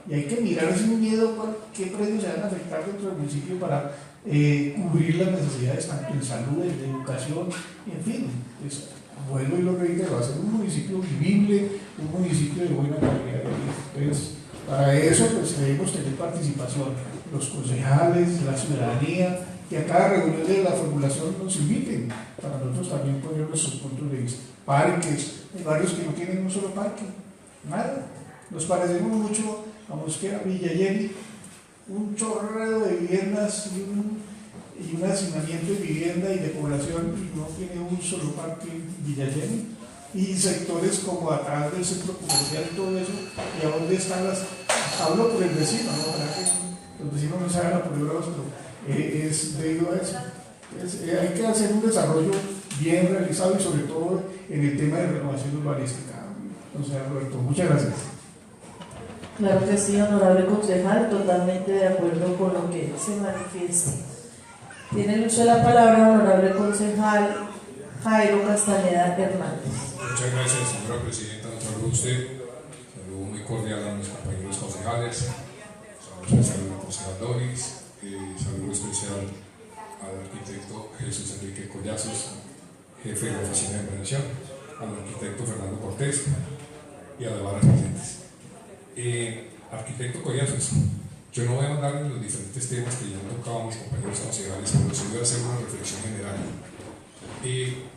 y hay que mirar sin miedo qué predios se van a afectar dentro del municipio para cubrir las necesidades tanto en salud, en educación, en fin. Pues, vuelvo y lo reitero, va a ser un municipio vivible, un municipio de buena calidad de vida. Entonces, para eso pues debemos tener participación, los concejales, la ciudadanía, que a cada reunión de la formulación nos inviten para nosotros también poner nuestros puntos de vista. Parques, hay barrios que no tienen un solo parque, nada. Nos parecemos mucho a Mosquera, Villa Jenny, un chorrero de viviendas y un hacinamiento de vivienda y de población, y no tiene un solo parque en Villa Jenny. Y sectores como atrás del centro comercial y todo eso, y a dónde están hablo por el vecino, ¿no? Para que los vecinos no se hagan apurados, pero es debido a eso. Hay que hacer un desarrollo bien realizado y sobre todo en el tema de renovación urbanística. Entonces, Roberto, muchas gracias. Claro que sí, honorable concejal, totalmente de acuerdo con lo que se manifiesta. Tiene el uso de la palabra honorable concejal Jairo Castañeda Hernández. Muchas gracias, señora presidenta. Un saludo a usted, saludo muy cordial a mis compañeros concejales, saludo especial al concejal Doris, saludo especial al arquitecto Jesús Enrique Collazos, jefe de la oficina de prevención, al arquitecto Fernando Cortés y a las varas presentes. Arquitecto Collazos, yo no voy a mandar en los diferentes temas que ya han tocado mis compañeros concejales, pero sí voy a hacer una reflexión general.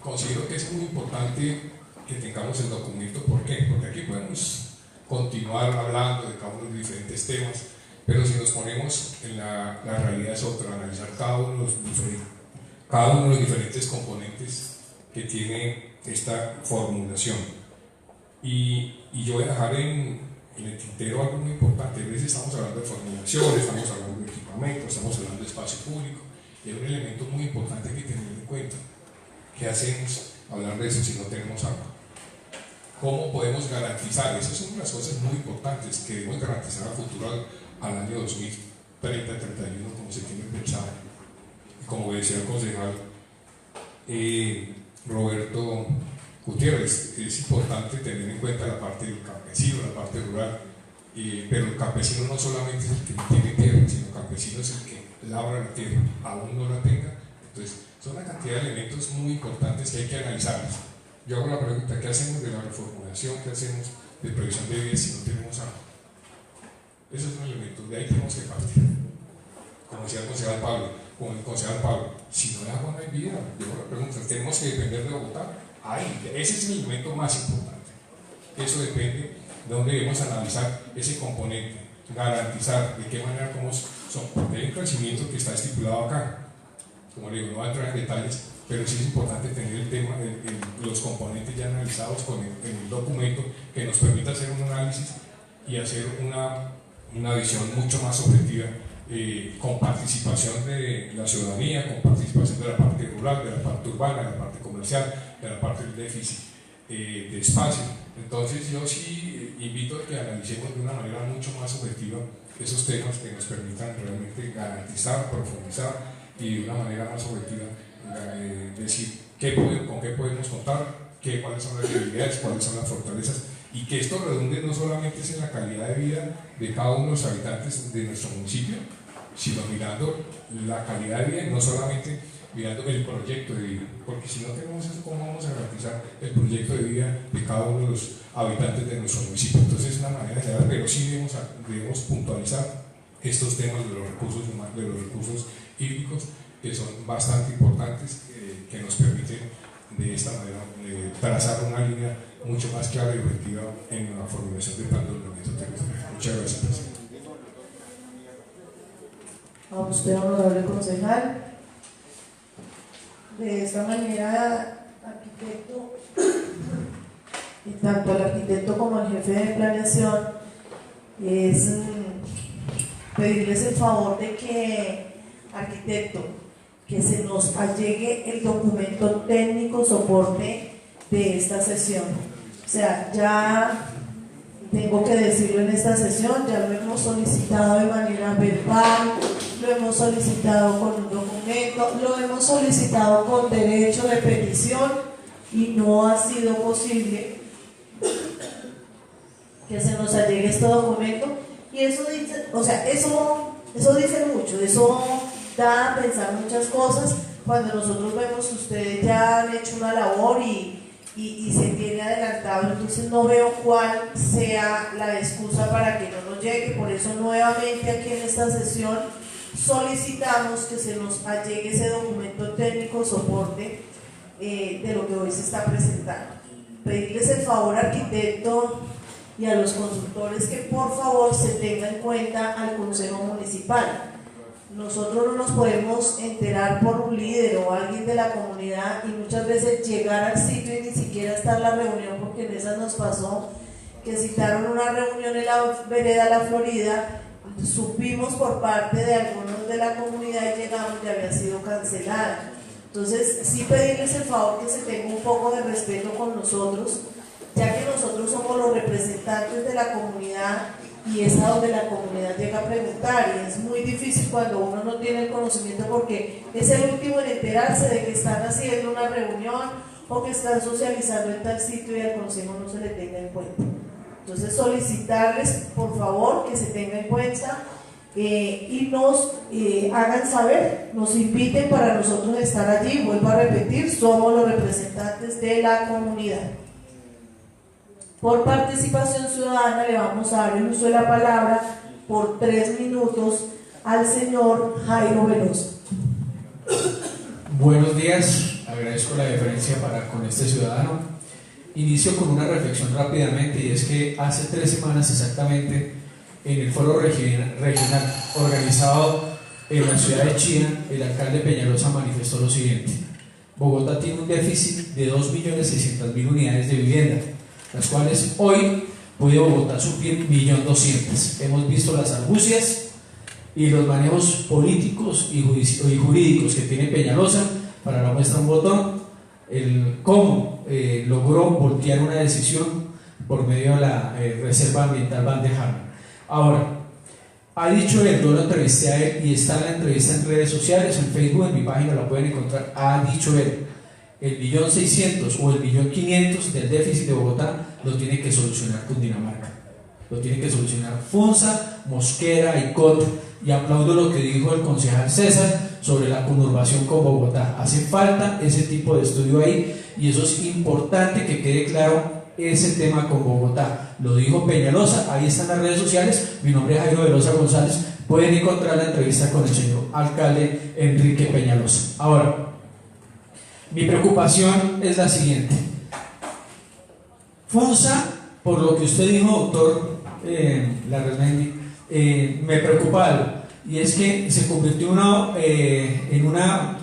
Considero que es muy importante que tengamos el documento. ¿Por qué? Porque aquí podemos continuar hablando de cada uno de los diferentes temas, pero si nos ponemos en la realidad es otra, analizar cada uno de los diferentes componentes que tiene esta formulación. Y yo voy a dejar en en el tintero algo muy importante. A veces estamos hablando de formulación, estamos hablando de equipamiento, estamos hablando de espacio público, y hay un elemento muy importante que tener en cuenta. ¿Qué hacemos hablar de eso si no tenemos agua? ¿Cómo podemos garantizar? Esas son unas cosas muy importantes que debemos garantizar a futuro al año 2030-31, como se tiene pensado. Y como decía el concejal Roberto Gutiérrez, es importante tener en cuenta la parte del campesino, la parte rural, pero el campesino no solamente es el que no tiene tierra, sino el campesino es el que labra la tierra, aún no la tenga. Entonces, son una cantidad de elementos muy importantes que hay que analizarlos. Yo hago la pregunta: ¿qué hacemos de la reformulación? ¿Qué hacemos de previsión de vida si no tenemos agua? Esos son elementos, de ahí tenemos que partir. Como decía el concejal Pablo, si no hay agua no hay vida. Yo hago la pregunta: ¿tenemos que depender de Bogotá? Ese es el elemento más importante. Eso depende de donde debemos analizar ese componente, garantizar de qué manera, cómo son, porque hay un crecimiento que está estipulado acá. Como le digo, no voy a entrar en detalles, pero sí es importante tener el tema, los componentes ya analizados en el documento, que nos permita hacer un análisis y hacer una visión mucho más objetiva, con participación de la ciudadanía, con participación de la parte rural, de la parte urbana, de la parte comercial, de la parte del déficit de espacio. Entonces yo sí invito a que analicemos de una manera mucho más objetiva esos temas que nos permitan realmente garantizar, profundizar y de una manera más objetiva decir con qué podemos contar, cuáles son las debilidades, cuáles son las fortalezas, y que esto redunde no solamente en la calidad de vida de cada uno de los habitantes de nuestro municipio, sino mirando la calidad de vida, no solamente mirando el proyecto de vida, porque si no tenemos eso, ¿cómo vamos a garantizar el proyecto de vida de cada uno de los habitantes de nuestro municipio? Entonces es una manera general, pero sí debemos puntualizar estos temas de los recursos humanos, de los recursos hídricos, que son bastante importantes, que nos permiten de esta manera trazar una línea mucho más clara y objetiva en la formulación del plan de ordenamiento territorial. Muchas gracias, presidente. A usted, honorable concejal. De esta manera, arquitecto, y tanto el arquitecto como el jefe de planeación, es pedirles el favor de que, arquitecto, que se nos allegue el documento técnico soporte de esta sesión. O sea, ya tengo que decirlo en esta sesión, ya lo hemos solicitado de manera verbal, lo hemos solicitado con un documento, lo hemos solicitado con derecho de petición y no ha sido posible que se nos allegue este documento. Y eso dice, o sea, eso dice mucho, eso da a pensar muchas cosas cuando nosotros vemos que ustedes ya han hecho una labor y se tiene adelantado. Entonces no veo cuál sea la excusa para que no nos llegue. Por eso nuevamente aquí en esta sesión solicitamos que se nos allegue ese documento técnico soporte de lo que hoy se está presentando. Pedirles el favor, arquitecto, y a los consultores que por favor se tenga en cuenta al Consejo Municipal. Nosotros no nos podemos enterar por un líder o alguien de la comunidad y muchas veces llegar al sitio y ni siquiera estar la reunión, porque en esas nos pasó que citaron una reunión en la vereda La Florida, supimos por parte de algunos de la comunidad y llegamos y había sido cancelada. Entonces sí pedirles el favor que se tenga un poco de respeto con nosotros, ya que nosotros somos los representantes de la comunidad y es a donde la comunidad llega a preguntar, y es muy difícil cuando uno no tiene el conocimiento porque es el último en enterarse de que están haciendo una reunión o que están socializando en tal sitio y al consejo no se le tenga en cuenta. Entonces solicitarles por favor que se tenga en cuenta y nos hagan saber, nos inviten para nosotros estar allí. Vuelvo a repetir, somos los representantes de la comunidad. Por participación ciudadana le vamos a dar el uso de la palabra por 3 minutos al señor Jairo Veloso. Buenos días, agradezco la deferencia para con este ciudadano. Inicio con una reflexión rápidamente, y es que hace 3 semanas exactamente, en el foro regional organizado en la ciudad de Chía, el alcalde Peñalosa manifestó lo siguiente: Bogotá tiene un déficit de 2.600.000 unidades de vivienda, las cuales hoy puede Bogotá suplir 1.200.000. Hemos visto las argucias y los manejos políticos y jurídicos que tiene Peñalosa. Para la muestra un botón, cómo logró voltear una decisión por medio de la Reserva Ambiental Van de Hammer. Ahora, ha dicho él, yo lo entrevisté a él y está la entrevista en redes sociales, en Facebook, en mi página la pueden encontrar. Ha dicho él, el 1.600.000 o el 1.500.000 del déficit de Bogotá lo tiene que solucionar Cundinamarca, lo tiene que solucionar Funza, Mosquera y Cot. Y aplaudo lo que dijo el concejal César sobre la conurbación con Bogotá. Hace falta ese tipo de estudio ahí y eso es importante que quede claro, ese tema con Bogotá. Lo dijo Peñalosa, ahí están las redes sociales. Mi nombre es Jairo Velosa González. Pueden encontrar la entrevista con el señor alcalde Enrique Peñalosa. Ahora, mi preocupación es la siguiente. Funza, por lo que usted dijo, doctor Larramendi, me preocupa algo, y es que se convirtió en una,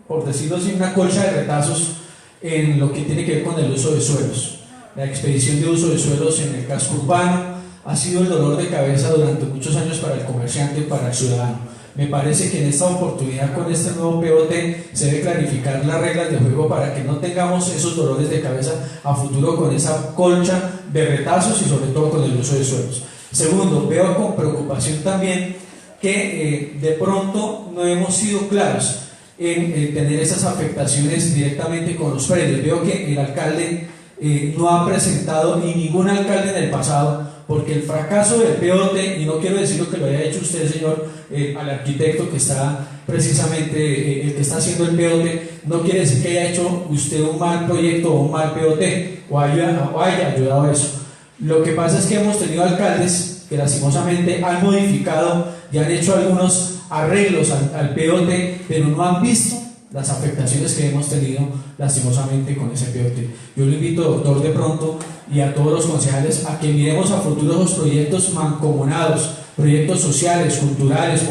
por decirlo así, una colcha de retazos en lo que tiene que ver con el uso de suelos. La expedición de uso de suelos en el casco urbano ha sido el dolor de cabeza durante muchos años para el comerciante y para el ciudadano. Me parece que en esta oportunidad, con este nuevo POT, se debe clarificar las reglas de juego para que no tengamos esos dolores de cabeza a futuro con esa colcha de retazos y sobre todo con el uso de suelos. Segundo, veo con preocupación también que de pronto no hemos sido claros en tener esas afectaciones directamente con los predios. Veo que el alcalde no ha presentado, ni ningún alcalde en el pasado, porque el fracaso del POT, y no quiero decir lo que lo haya hecho usted, señor, al arquitecto que está precisamente, el que está haciendo el POT, no quiere decir que haya hecho usted un mal proyecto o un mal POT, o haya ayudado a eso. Lo que pasa es que hemos tenido alcaldes que lastimosamente han modificado y han hecho algunos arreglos al POT, pero no han visto las afectaciones que hemos tenido lastimosamente con ese POT. Yo le invito, doctor, de pronto, y a todos los concejales a que miremos a futuro los proyectos mancomunados, proyectos sociales, culturales,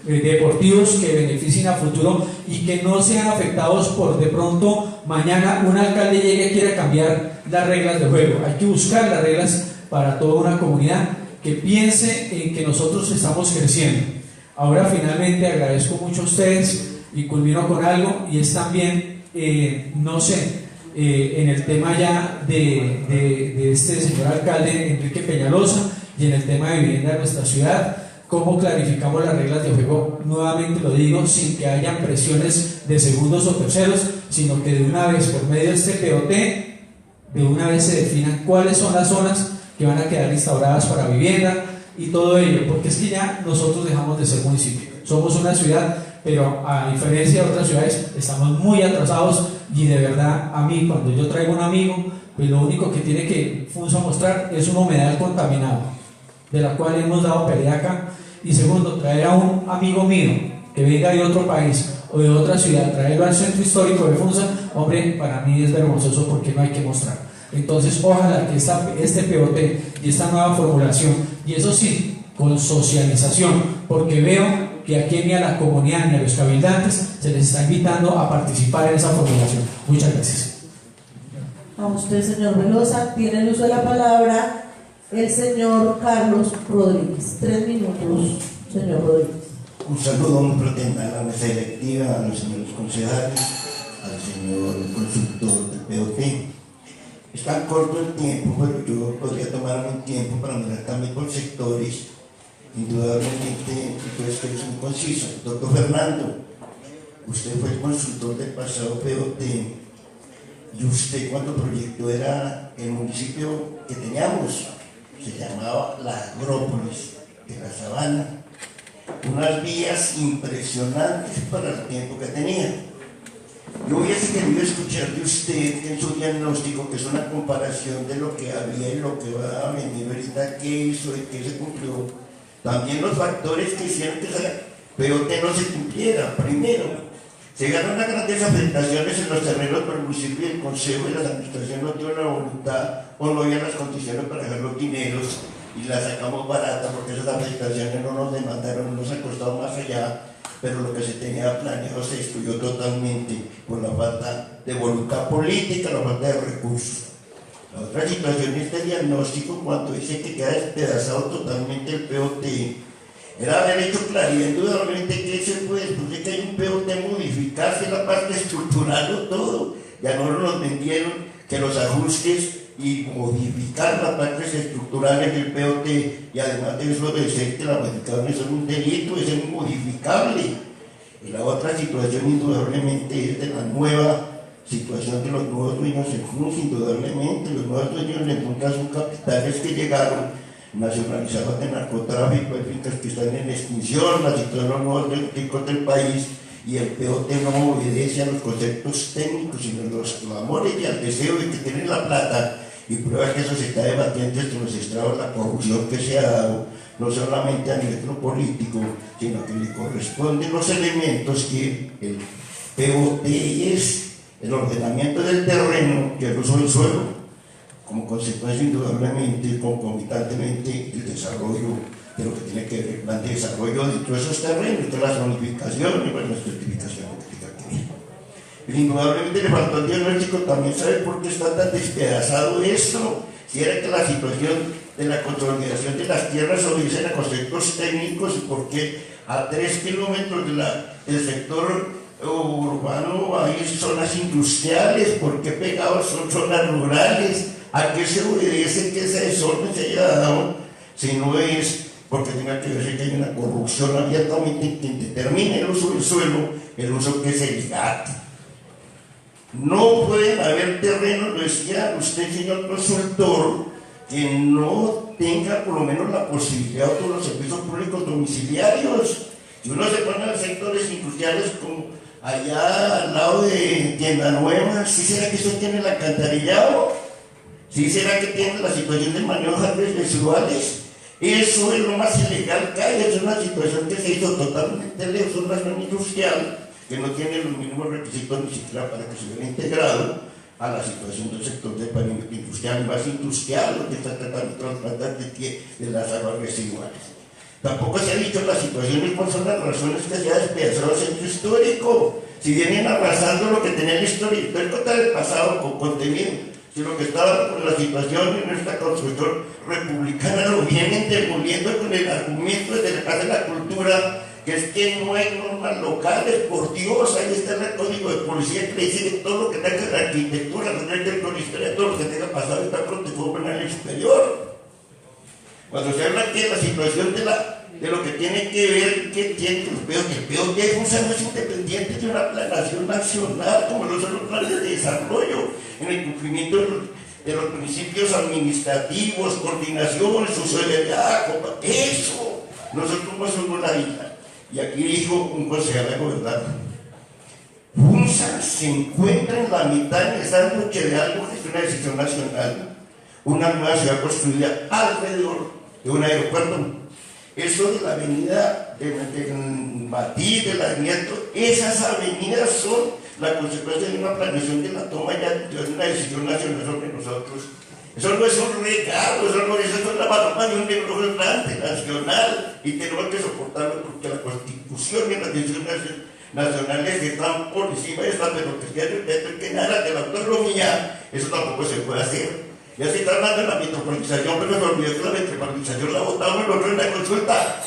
deportivos que beneficien a futuro y que no sean afectados por de pronto mañana un alcalde llegue y quiera cambiar las reglas de juego. Hay que buscar las reglas para toda una comunidad que piense en que nosotros estamos creciendo. Ahora finalmente agradezco mucho a ustedes y culmino con algo, y es también, no sé, en el tema ya de este señor alcalde Enrique Peñalosa y en el tema de vivienda de nuestra ciudad, cómo clarificamos las reglas de juego, nuevamente lo digo, sin que hayan presiones de segundos o terceros, sino que de una vez, por medio de este POT, de una vez se definan cuáles son las zonas que van a quedar instauradas para vivienda y todo ello, porque es que ya nosotros dejamos de ser municipio, somos una ciudad, pero a diferencia de otras ciudades estamos muy atrasados. Y de verdad, a mí, cuando yo traigo un amigo, pues lo único que tiene que Funza mostrar es un humedal contaminado, de la cual hemos dado pelea acá. Y segundo, traer a un amigo mío que venga de otro país o de otra ciudad, traerlo al centro histórico de Funza, hombre, para mí es vergonzoso porque no hay que mostrar. Entonces, ojalá que este POT y esta nueva formulación, y eso sí, con socialización, porque veo que aquí ni a la comunidad ni a los cabildantes se les está invitando a participar en esa formulación. Muchas gracias. A usted, señor Velosa, tiene el uso de la palabra el señor Carlos Rodríguez. 3 minutos, señor Rodríguez. Un saludo muy fraternal a la mesa directiva, a los señores concejales, al señor consultor del POT. Es tan corto el tiempo, pero yo podría tomarme un tiempo para mirar también por sectores. Indudablemente, entonces que es muy conciso. Doctor Fernando, usted fue el consultor del pasado POT y usted cuando proyectó era el municipio que teníamos, se llamaba la Agrópolis de la Sabana, unas vías impresionantes para el tiempo que tenía. Yo hubiese querido escuchar de usted en su diagnóstico, que es una comparación de lo que había y lo que va a venir ahorita, qué hizo y qué se cumplió. También los factores que hicieron que esa POT no se cumpliera. Primero, se ganaron grandes afectaciones en los terrenos, pero el municipio y el consejo y la administración no tuvieron la voluntad o no había las condiciones para dejar los dineros y las sacamos baratas porque esas afectaciones no nos demandaron, no nos han costado más allá, pero lo que se tenía planeado se destruyó totalmente por la falta de voluntad política, la falta de recursos. La otra situación es este diagnóstico cuando dice que queda despedazado totalmente el POT. Era haber hecho claridad indudablemente que se puede, después de que hay un POT, modificarse la parte estructural o todo. Ya no nos vendieron que los ajustes y modificar las partes estructurales del POT, y además de eso de ser que las modificaciones son un delito, es inmodificable. Y la otra situación indudablemente es de la nueva situación de los nuevos dueños del FNUS. Indudablemente los nuevos dueños del FNUS son capitales que llegaron nacionalizados de narcotráfico, hay fincas que están en extinción, la situación de los nuevos ricos del país, y el POT no obedece a los conceptos técnicos, sino a los clamores y al deseo de que tienen la plata, y prueba que eso se está debatiendo entre los estrados, la corrupción que se ha dado, no solamente a nivel político, sino que le corresponden los elementos que el POT es el ordenamiento del terreno y el uso del suelo, como consecuencia indudablemente, concomitantemente, el desarrollo de lo que tiene que ver el plan de desarrollo dentro de esos terrenos, de la zonificación y bueno, la certificación que tenga que ver. Pero indudablemente le faltó el diagnóstico. También sabe por qué está tan despedazado esto. Si era que la situación de la consolidación de las tierras obedece a conceptos técnicos, y por qué a 3 kilómetros del sector urbano hay zonas industriales, por qué pegados son zonas rurales, a qué se obedece que ese desorden se haya dado, si no es porque tenga que ver que hay una corrupción abiertamente que determine el uso del suelo, el uso que es el GAT. No pueden haber terrenos, lo decía usted, señor consultor, que no tenga por lo menos la posibilidad de los servicios públicos domiciliarios. Si uno se pone a los sectores industriales como allá al lado de Tienda Nueva, ¿sí será que eso tiene el alcantarillado? ¿Sí será que tiene la situación de manejo de aguas residuales? Eso es lo más ilegal que hay, es una situación que se hizo totalmente lejos de una zona industrial que no tiene los mínimos requisitos ni siquiera para que se hubiera integrado a la situación del sector de pavimento industrial, más industrial, lo que está tratando de tratar de las aguas residuales. Tampoco se ha dicho las situaciones, cuáles son las razones que se ha despedazado el centro histórico. Si vienen arrasando lo que tenía el histórico está del pasado con contenido, si lo que estaba con la situación en esta construcción republicana lo vienen demoliendo con el argumento de la cultura, que es que no hay normas locales, por Dios, ahí está el código de policía que le dice que todo lo que tenga la arquitectura, la historia, todo lo que tenga pasado está protegido por el superior. Cuando se habla aquí de la situación de lo que tiene que ver, que tiene el POT es un servicio independiente de una planación nacional, como lo son los planes de desarrollo, en el cumplimiento de los principios administrativos, coordinación, sociedad, eso. Nosotros no somos la isla. Y aquí dijo un concejal de gobernador, FUNSA se encuentra en la mitad en esta noche de algo que es una decisión nacional, una nueva ciudad construida alrededor de un aeropuerto. Eso de la avenida de Matí, de la avenida, esas avenidas son la consecuencia de una planeación de la toma ya de una decisión nacional sobre nosotros. Eso no es un regalo, eso es la paloma de un negro grande nacional, y tenemos que soportarlo porque la Constitución y las decisiones nacionales están por encima de esta, pero que sea respeto que nada de la autonomía, eso tampoco se puede hacer. Ya se está hablando de la metropolización, pero se olvidó que la metropolización la votamos nosotros en la consulta.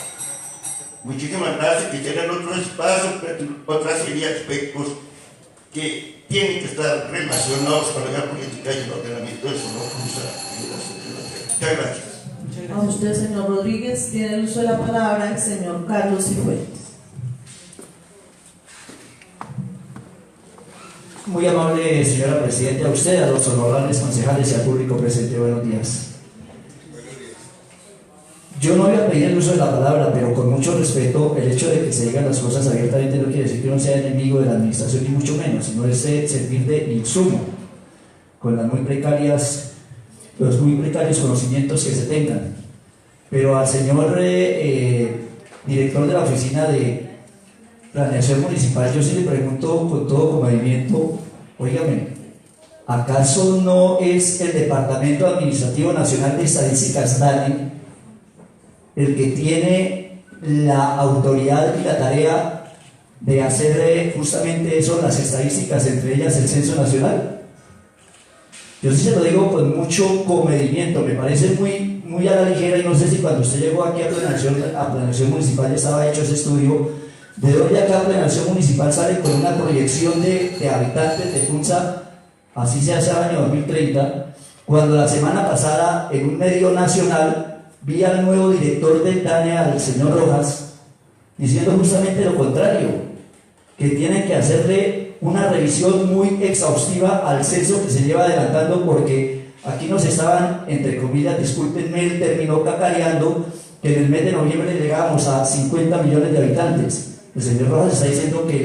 Muchísimas gracias, que tienen otros espacios, otra serie de aspectos que tienen que estar relacionados con la política y el ordenamiento de su Muchas gracias. A usted, señor Rodríguez, tiene el uso de la palabra el señor Carlos Cifuentes. Muy amable señora Presidenta, a usted, a los honorables concejales y al público presente, buenos días. Yo no voy a pedir el uso de la palabra, pero con mucho respeto, el hecho de que se digan las cosas abiertamente no quiere decir que uno sea enemigo de la administración, ni mucho menos, sino es servir de insumo con los muy precarios conocimientos que se tengan. Pero al señor director de la Oficina de Planeación Municipal, yo sí le pregunto con todo comedimiento, óigame, ¿acaso no es el Departamento Administrativo Nacional de Estadísticas, DANE, el que tiene la autoridad y la tarea de hacer justamente eso, las estadísticas, entre ellas el Censo Nacional? Yo sí se lo digo con mucho comedimiento, me parece muy a la ligera, y no sé si cuando usted llegó aquí a Planeación Municipal ya estaba hecho ese estudio. De hoy acá Planeación Municipal sale con una proyección de habitantes de Funza, así se hace el año 2030, cuando la semana pasada en un medio nacional vi al nuevo director del DANE, al señor Rojas, diciendo justamente lo contrario, que tienen que hacerle una revisión muy exhaustiva al censo que se lleva adelantando, porque aquí nos estaban, entre comillas, discúlpenme el término, cacareando que en el mes de noviembre llegábamos a 50 millones de habitantes. El señor Rojas está diciendo que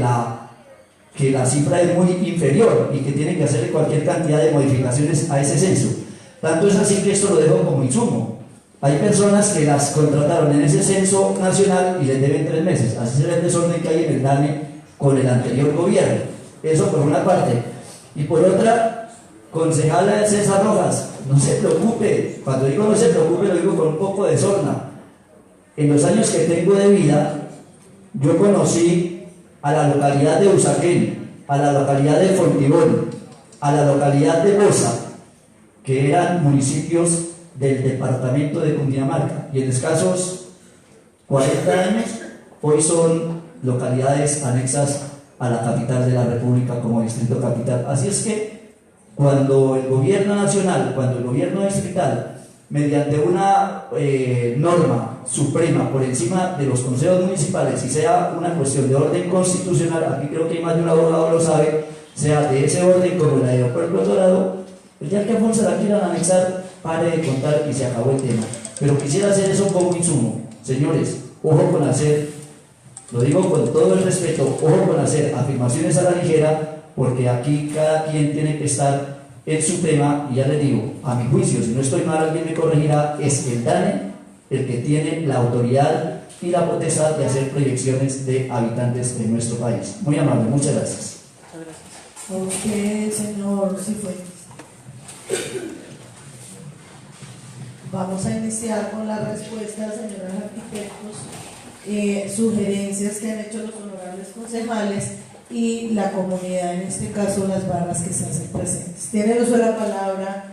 la cifra es muy inferior y que tiene que hacerle cualquier cantidad de modificaciones a ese censo. Tanto es así que esto lo dejo como insumo. Hay personas que las contrataron en ese censo nacional y les deben 3 meses. Así será el desorden que hay en el DANE con el anterior gobierno. Eso por una parte. Y por otra, concejala César Rojas, no se preocupe. Cuando digo no se preocupe, lo digo con un poco de sorna. En los años que tengo de vida, yo conocí a la localidad de Usaquén, a la localidad de Fontibón, a la localidad de Bosa, que eran municipios del departamento de Cundinamarca, y en escasos 40 años hoy son localidades anexas a la capital de la República como distrito capital. Así es que cuando el gobierno nacional, cuando el gobierno distrital, mediante una norma suprema por encima de los consejos municipales, y sea una cuestión de orden constitucional, aquí creo que hay más de un abogado lo sabe, sea de ese orden como el aeropuerto de Dorado, el día que Alfonso la quieran anexar, pare de contar y se acabó el tema. Pero quisiera hacer eso como insumo. Señores, ojo con hacer, lo digo con todo el respeto, ojo con hacer afirmaciones a la ligera, porque aquí cada quien tiene que estar en su tema, y ya les digo, a mi juicio, si no estoy mal, alguien me corregirá, es el DANE el que tiene la autoridad y la potestad de hacer proyecciones de habitantes de nuestro país. Muy amable, muchas gracias. Ok, señor Cifuentes. Vamos a iniciar con las respuestas, señores arquitectos, sugerencias que han hecho los honorables concejales y la comunidad, en este caso las barras que se hacen presentes. Tiene el uso de la palabra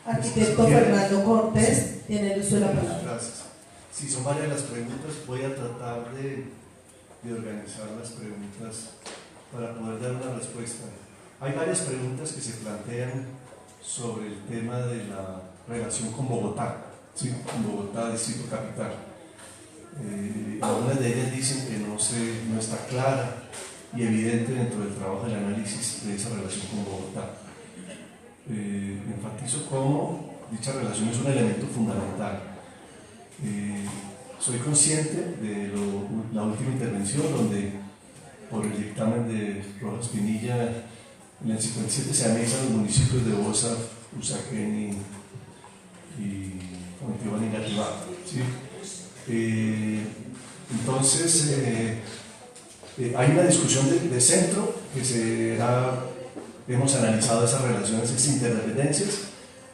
arquitecto Fernando Cortés. Tiene el uso de la palabra. Gracias. Si son varias las preguntas, voy a tratar de organizar las preguntas para poder dar una respuesta. Hay varias preguntas que se plantean sobre el tema de la relación con Bogotá, ¿sí? Con Bogotá, distrito capital. Algunas de ellas dicen que no está clara y evidente dentro del trabajo del análisis de esa relación con Bogotá. Enfatizo cómo dicha relación es un elemento fundamental. Soy consciente de la última intervención donde por el dictamen de Rojas Pinilla en el 57 se anexan los municipios de Bosa, Usaquén y Fontibón y Gativá, ¿sí? Entonces hay una discusión de centro que hemos analizado esas relaciones, esas interdependencias,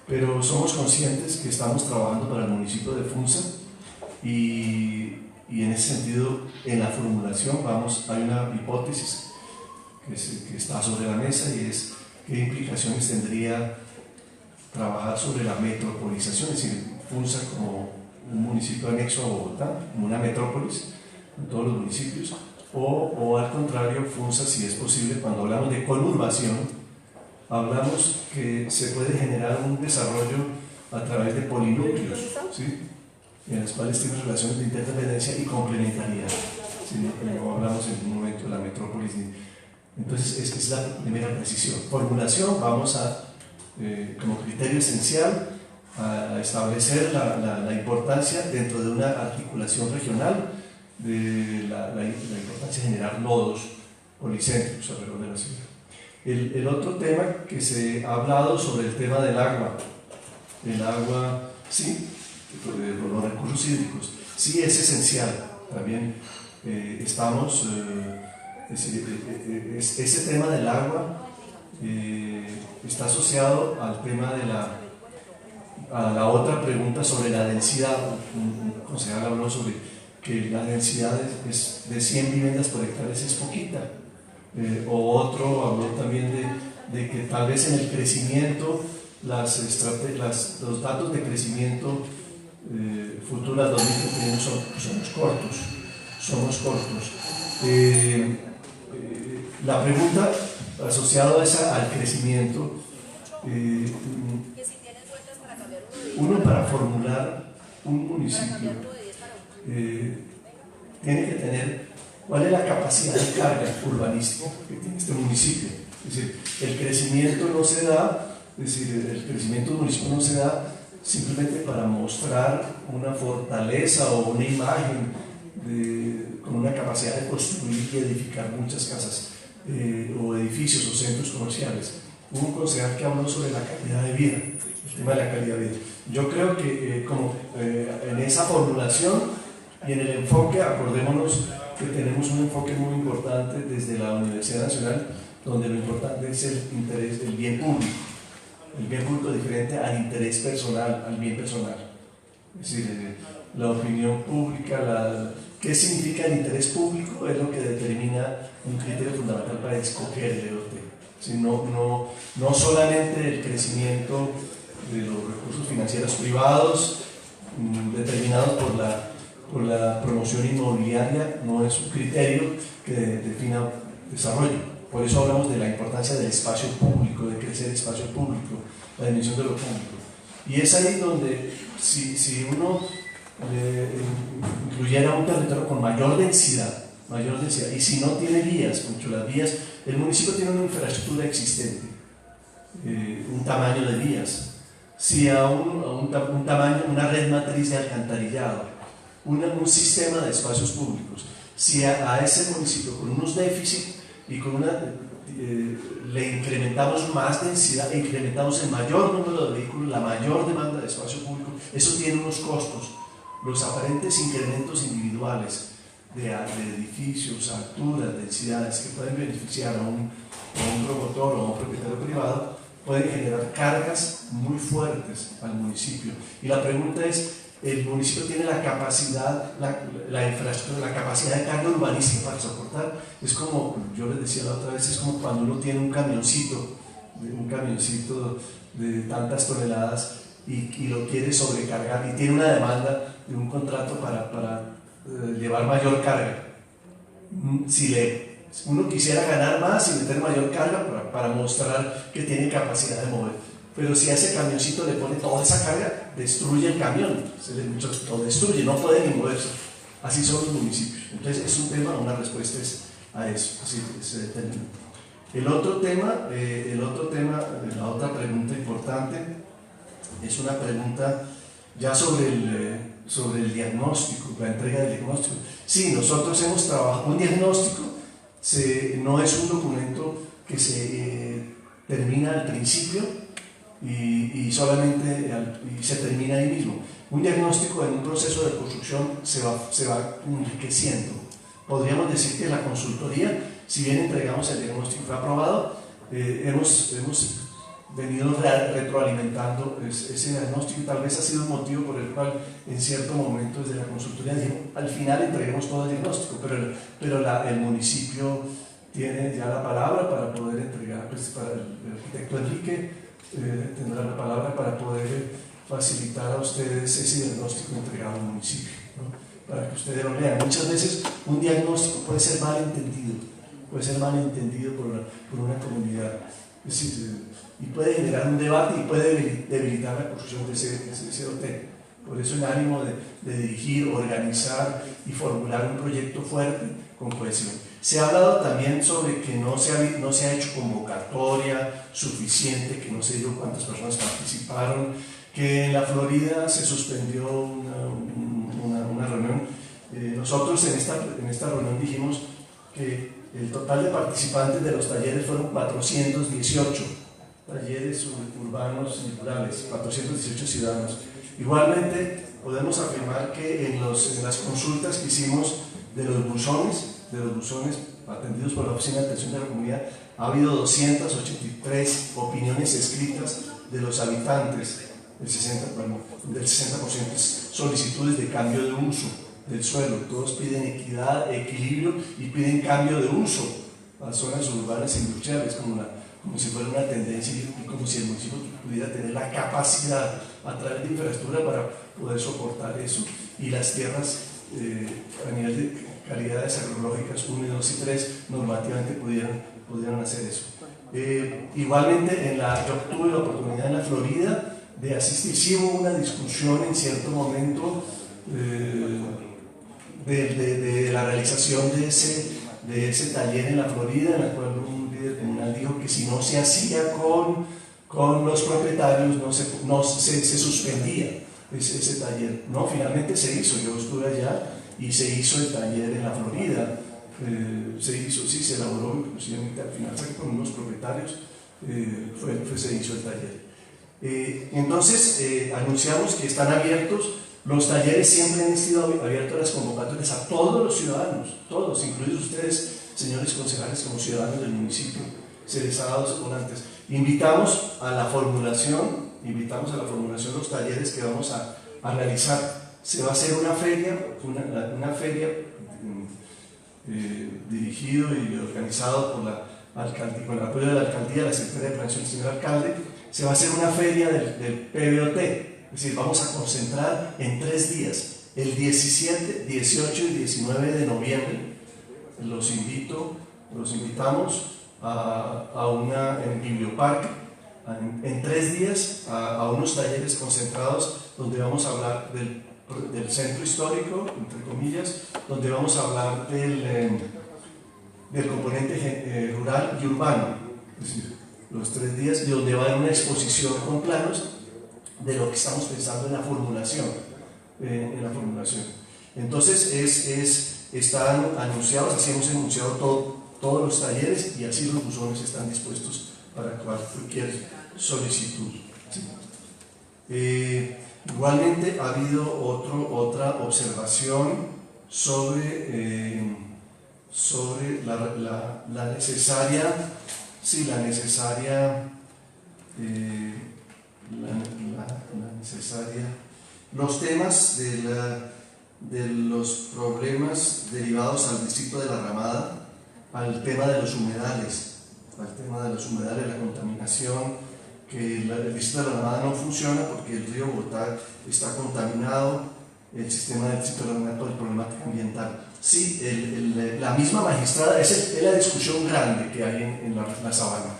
pero somos conscientes que estamos trabajando para el municipio de Funza y en ese sentido, en la formulación hay una hipótesis que está sobre la mesa, y es qué implicaciones tendría trabajar sobre la metropolización, es decir, Funza como un municipio anexo a Bogotá, como una metrópolis en todos los municipios, o al contrario, Funza, si es posible, cuando hablamos de conurbación, hablamos que se puede generar un desarrollo a través de polinúcleos, ¿sí? En los cuales tienen relaciones de interdependencia y complementariedad, ¿sí? No hablamos en un momento de la metrópolis. Entonces, esa es la primera precisión. Formulación, vamos a, como criterio esencial, a establecer la importancia dentro de una articulación regional de la importancia de generar nodos policéntricos alrededor de la ciudad. El otro tema que se ha hablado sobre el tema del agua, sí, los recursos hídricos, sí es esencial. También estamos, ese tema del agua está asociado al tema a la otra pregunta sobre la densidad. Un concejal habló sobre que la densidad de 100 viviendas por hectárea es poquita. O otro habló también de que tal vez en el crecimiento, los datos de crecimiento futuras 2031 somos cortos. La pregunta asociada al crecimiento, uno para formular un municipio tiene que tener cuál es la capacidad de carga urbanística que tiene este municipio. Es decir, el crecimiento no se da, el crecimiento del municipio no se da simplemente para mostrar una fortaleza o una imagen con una capacidad de construir y edificar muchas casas o edificios o centros comerciales. Hubo un concejal que habló sobre la calidad de vida, el tema de la calidad de vida. Yo creo que en esa formulación y en el enfoque, acordémonos que tenemos un enfoque muy importante desde la Universidad Nacional, donde lo importante es el bien público. El bien público diferente al interés personal, al bien personal. Es decir, la opinión pública, ¿qué significa el interés público? Es lo que determina un criterio fundamental para escoger el EOT. No solamente el crecimiento de los recursos financieros privados determinados por la promoción inmobiliaria, no es un criterio que defina desarrollo. Por eso hablamos de la importancia del espacio público, de crecer el espacio público, la dimensión de lo público. Y es ahí donde, si uno incluyera un territorio con mayor densidad, y si no tiene vías, las vías, el municipio tiene una infraestructura existente, un tamaño de vías, si a un tamaño, una red matriz de alcantarillado, un sistema de espacios públicos, si a ese municipio con unos déficits y le incrementamos más densidad, incrementamos el mayor número de vehículos, la mayor demanda de espacio público, eso tiene unos costos. Los aparentes incrementos individuales de edificios, alturas, densidades que pueden beneficiar a un promotor o a un propietario privado pueden generar cargas muy fuertes al municipio. Y la pregunta es, ¿el municipio tiene la capacidad, la infraestructura, la capacidad de carga urbanística para soportar? Es como, yo les decía la otra vez, es como cuando uno tiene un camioncito de tantas toneladas y lo quiere sobrecargar y tiene una demanda de un contrato para llevar mayor carga. Si uno quisiera ganar más y meter mayor carga para mostrar que tiene capacidad de mover, pero si a ese camioncito le pone toda esa carga, destruye el camión, lo destruye, no puede ni moverse. Así son los municipios. Entonces es un tema, una respuesta es a eso, así se determina. El otro tema, la otra pregunta importante, es una pregunta ya sobre el diagnóstico, la entrega del diagnóstico. Sí, nosotros hemos trabajado, un diagnóstico no es un documento que se termina al principio y solamente se termina ahí mismo. Un diagnóstico en un proceso de construcción se va enriqueciendo. Podríamos decir que la consultoría, si bien entregamos el diagnóstico fue aprobado, hemos venido retroalimentando ese diagnóstico y tal vez ha sido un motivo por el cual en cierto momento desde la consultoría dijimos, al final entreguemos todo el diagnóstico, pero el municipio tiene ya la palabra para poder entregar, pues para el arquitecto Enrique tendrá la palabra para poder facilitar a ustedes ese diagnóstico entregado al municipio, ¿no? Para que ustedes lo lean. Muchas veces un diagnóstico puede ser mal entendido por una comunidad. Es decir, y puede generar un debate y puede debilitar la construcción de ese hotel. Por eso, en ánimo de dirigir, organizar y formular un proyecto fuerte con cohesión. Se ha hablado también sobre que no se ha hecho convocatoria suficiente, que no sé yo cuántas personas participaron, que en la Florida se suspendió una reunión. Nosotros en esta reunión dijimos que el total de participantes de los talleres fueron 418 talleres urbanos y rurales, 418 ciudadanos. Igualmente, podemos afirmar que en las consultas que hicimos de los buzones atendidos por la Oficina de Atención de la Comunidad, ha habido 283 opiniones escritas de los habitantes, del 60% solicitudes de cambio de uso del suelo. Todos piden equidad, equilibrio y piden cambio de uso a zonas urbanas e industriales, como si fuera una tendencia y como si el municipio pudiera tener la capacidad a través de infraestructura para poder soportar eso. Y las tierras a nivel de calidades agrológicas 1, 2 y 3 normativamente pudieran hacer eso. Igualmente, yo tuve la oportunidad en la Florida de asistir. Sí hubo una discusión en cierto momento de la realización de ese taller en la Florida, en la cual un líder comunal dijo que si no se hacía con los propietarios se suspendía ese taller. No, finalmente se hizo. Yo estuve allá y se hizo el taller en la Florida. Se elaboró inclusive al final con unos propietarios, se hizo el taller. Entonces anunciamos que están abiertos. Los talleres siempre han sido abiertos a las convocatorias a todos los ciudadanos, todos, incluidos ustedes, señores concejales, como ciudadanos del municipio. Se les ha dado antes. Invitamos a la formulación los talleres que vamos a realizar. Se va a hacer una feria dirigido y organizado por con el apoyo de la alcaldía, la Secretaría de Planeación, el señor alcalde. Se va a hacer una feria del PBOT, es decir, vamos a concentrar en 3 días, el 17, 18 y 19 de noviembre. Los invitamos en el Biblioparque, en 3 días, a unos talleres concentrados donde vamos a hablar del centro histórico, entre comillas, donde vamos a hablar del componente rural y urbano, es decir, los 3 días, y donde va a haber una exposición con planos de lo que estamos pensando en la formulación. Entonces están anunciados, así hemos anunciado todos los talleres, y así los buzones están dispuestos para cualquier solicitud. ¿Sí? Igualmente ha habido otra observación sobre la necesaria los temas de los problemas derivados al distrito de La Ramada, al tema de los humedales, la contaminación, que el distrito de La Ramada no funciona porque el río Bogotá está contaminado, el sistema del distrito de La Ramada, toda la problemática ambiental. Sí, la misma magistrada, es la discusión grande que hay en la Sabana.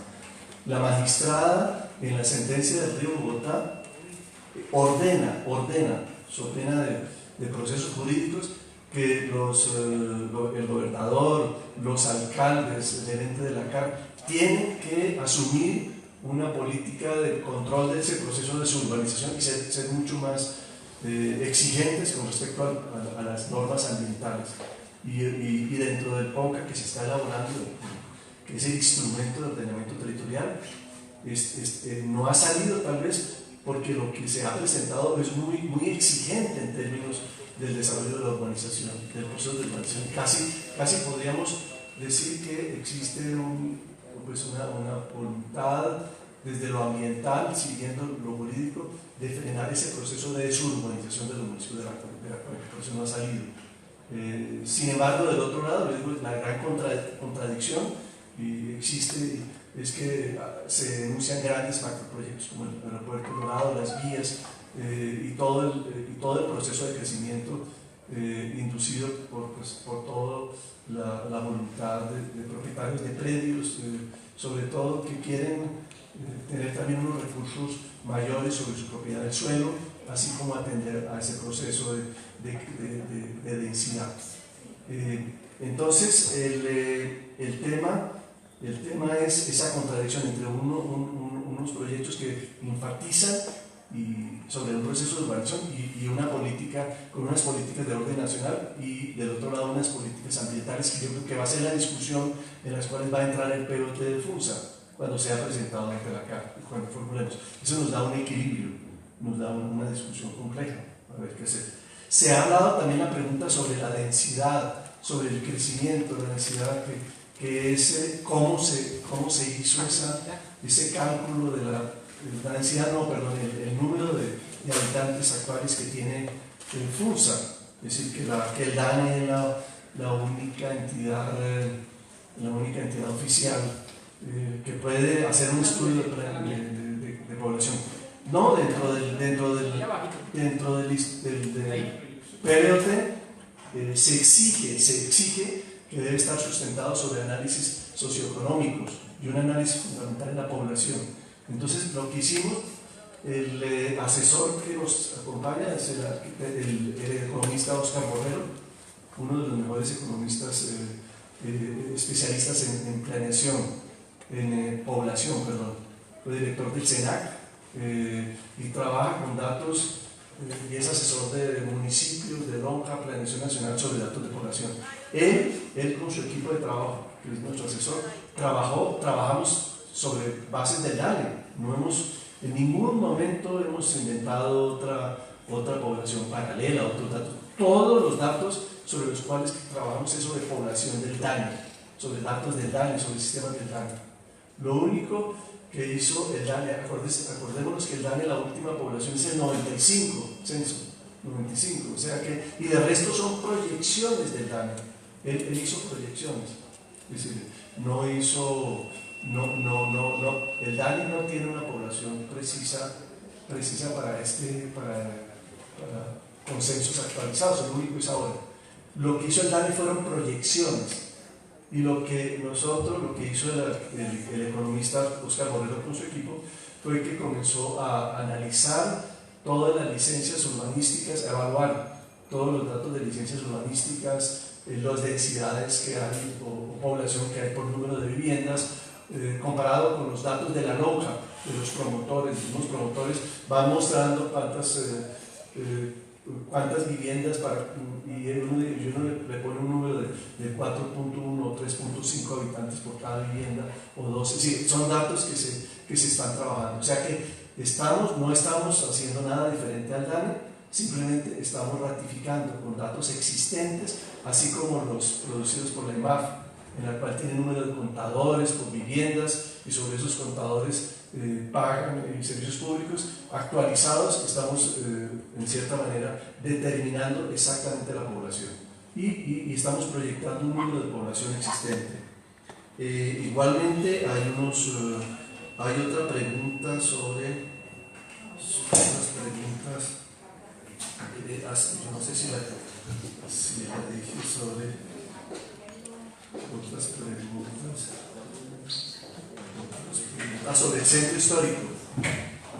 La magistrada, en la sentencia del río Bogotá, ordena, su pena de procesos jurídicos, que el gobernador, los alcaldes, el gerente de la CAR, tienen que asumir una política de control de ese proceso de desurbanización y ser mucho más exigentes con respecto a las normas ambientales. Y dentro del PONCA que se está elaborando, que es el instrumento de ordenamiento territorial, no ha salido tal vez porque lo que se ha presentado es muy exigente en términos del desarrollo de la urbanización, del proceso de urbanización. Casi podríamos decir que existe una voluntad desde lo ambiental, siguiendo lo jurídico, de frenar ese proceso de desurbanización de los municipios de la cual por eso no ha salido. Sin embargo, del otro lado, la gran contradicción existe, es que se denuncian grandes macroproyectos como el aeropuerto Dorado, las vías y todo el proceso de crecimiento inducido por toda la voluntad de propietarios de predios, sobre todo que quieren tener también unos recursos mayores sobre su propiedad del suelo, así como atender a ese proceso de densidad. Entonces, el tema es esa contradicción entre unos proyectos que enfatizan sobre un proceso de urbanización y una política, con unas políticas de orden nacional, y del otro lado unas políticas ambientales, que yo creo que va a ser la discusión en las cuales va a entrar el PBOT de FUNSA cuando sea presentado ante la CAR, cuando formulemos. Eso nos da un equilibrio, nos da una discusión compleja, a ver qué hacer. Se ha hablado también la pregunta sobre la densidad, sobre el crecimiento, la densidad, cómo se hizo ese cálculo de la densidad, el número de habitantes actuales que tiene el FUNSA. Es decir, que el DANE es la única entidad oficial que puede hacer un estudio de población. No dentro del PBOT se exige que debe estar sustentado sobre análisis socioeconómicos y un análisis fundamental en la población. Entonces, lo que hicimos, el asesor que nos acompaña es el economista Oscar Borrero, uno de los mejores economistas especialistas en planeación, en población, perdón. Fue director del SENAC y trabaja con datos y es asesor de municipios, de LONCA, Planeación Nacional sobre datos de población. Él con su equipo de trabajo, que es nuestro asesor, trabajamos sobre bases del DANE. En ningún momento hemos inventado otra población paralela, otros datos. Todos los datos sobre los cuales trabajamos es sobre población del DANE, sobre datos del DANE, sobre sistemas del DANE. Lo único que hizo el DANE, acordémonos que el DANE, la última población es el 95, censo, 95, o sea que, y de resto son proyecciones del DANE. Él hizo proyecciones, es decir, el DANE no tiene una población precisa para consensos actualizados, el único es ahora. Lo que hizo el DANE fueron proyecciones. Y lo que hizo el economista Oscar Borrero con su equipo fue que comenzó a analizar todas las licencias urbanísticas, a evaluar todos los datos de licencias urbanísticas, las densidades que hay o población que hay por número de viviendas, comparado con los datos de la LONCA, de los promotores. Los promotores van mostrando cuántas viviendas y uno le pone un número de 4.1 o 3.5 habitantes por cada vivienda o 12, sí, son datos que se están trabajando, o sea que no estamos haciendo nada diferente al DANE, simplemente estamos ratificando con datos existentes, así como los producidos por la IMAF, en la cual tiene número de contadores por viviendas y sobre esos contadores pagan servicios públicos actualizados. Estamos en cierta manera determinando exactamente la población y estamos proyectando un número de población existente. Igualmente hay otra pregunta sobre otras preguntas, yo no sé si la dije sobre otras preguntas. Sobre el centro histórico,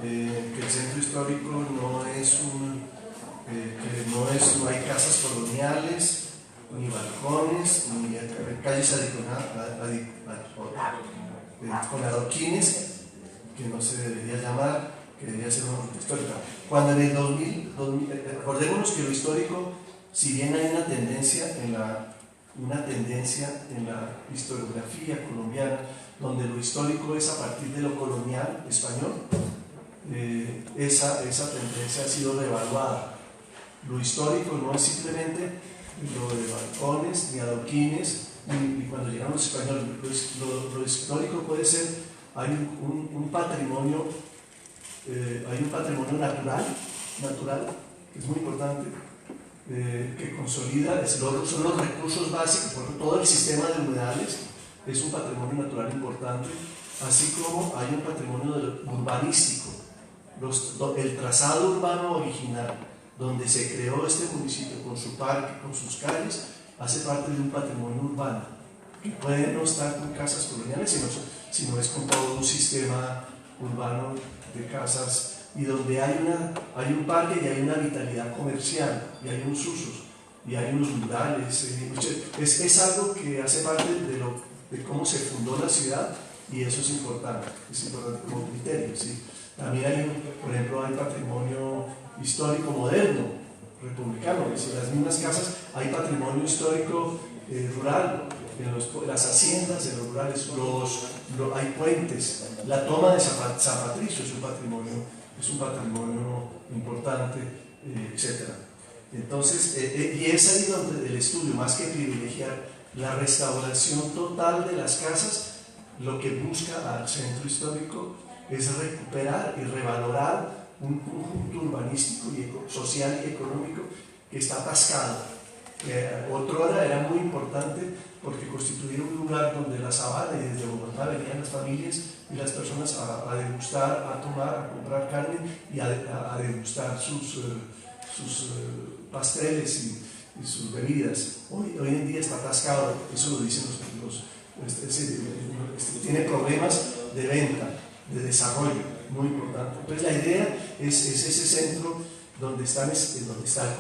que el centro histórico no hay casas coloniales, ni balcones, ni calles con adoquines, que no se debería llamar, que debería ser una ruta histórica. Cuando en el 2000 acordémonos que lo histórico, si bien hay una tendencia en la historiografía colombiana, donde lo histórico es a partir de lo colonial español, esa tendencia ha sido reevaluada. Lo histórico no es simplemente lo de balcones, ni adoquines, ni cuando llegaron los españoles. Lo histórico puede ser, hay un patrimonio natural, que es muy importante, que consolida, son los recursos básicos, por ejemplo, todo el sistema de humedales es un patrimonio natural importante, así como hay un patrimonio urbanístico, el trazado urbano original, donde se creó este municipio con su parque, con sus calles, hace parte de un patrimonio urbano, que puede no estar con casas coloniales, sino es con todo un sistema urbano de casas, y donde hay un parque y hay una vitalidad comercial, y hay unos usos, y hay unos murales, es algo que hace parte de cómo se fundó la ciudad, y eso es importante como criterio, ¿sí? También por ejemplo, hay patrimonio histórico moderno, republicano, es decir, las mismas casas, hay patrimonio histórico rural, en las haciendas, en los rurales, hay puentes, la toma de San Patricio es un patrimonio importante, etc. Entonces, y es ahí donde el estudio, más que privilegiar la restauración total de las casas, lo que busca al centro histórico es recuperar y revalorar un conjunto urbanístico, social y económico que está atascado. Otrora era muy importante porque constituía un lugar donde la sabana y desde Bogotá venían las familias y las personas a degustar, a tomar, a comprar carne y a degustar sus pasteles y sus bebidas. Hoy en día está atascado, eso lo dicen tiene problemas de venta, de desarrollo, muy importante. Entonces la idea es ese centro donde está el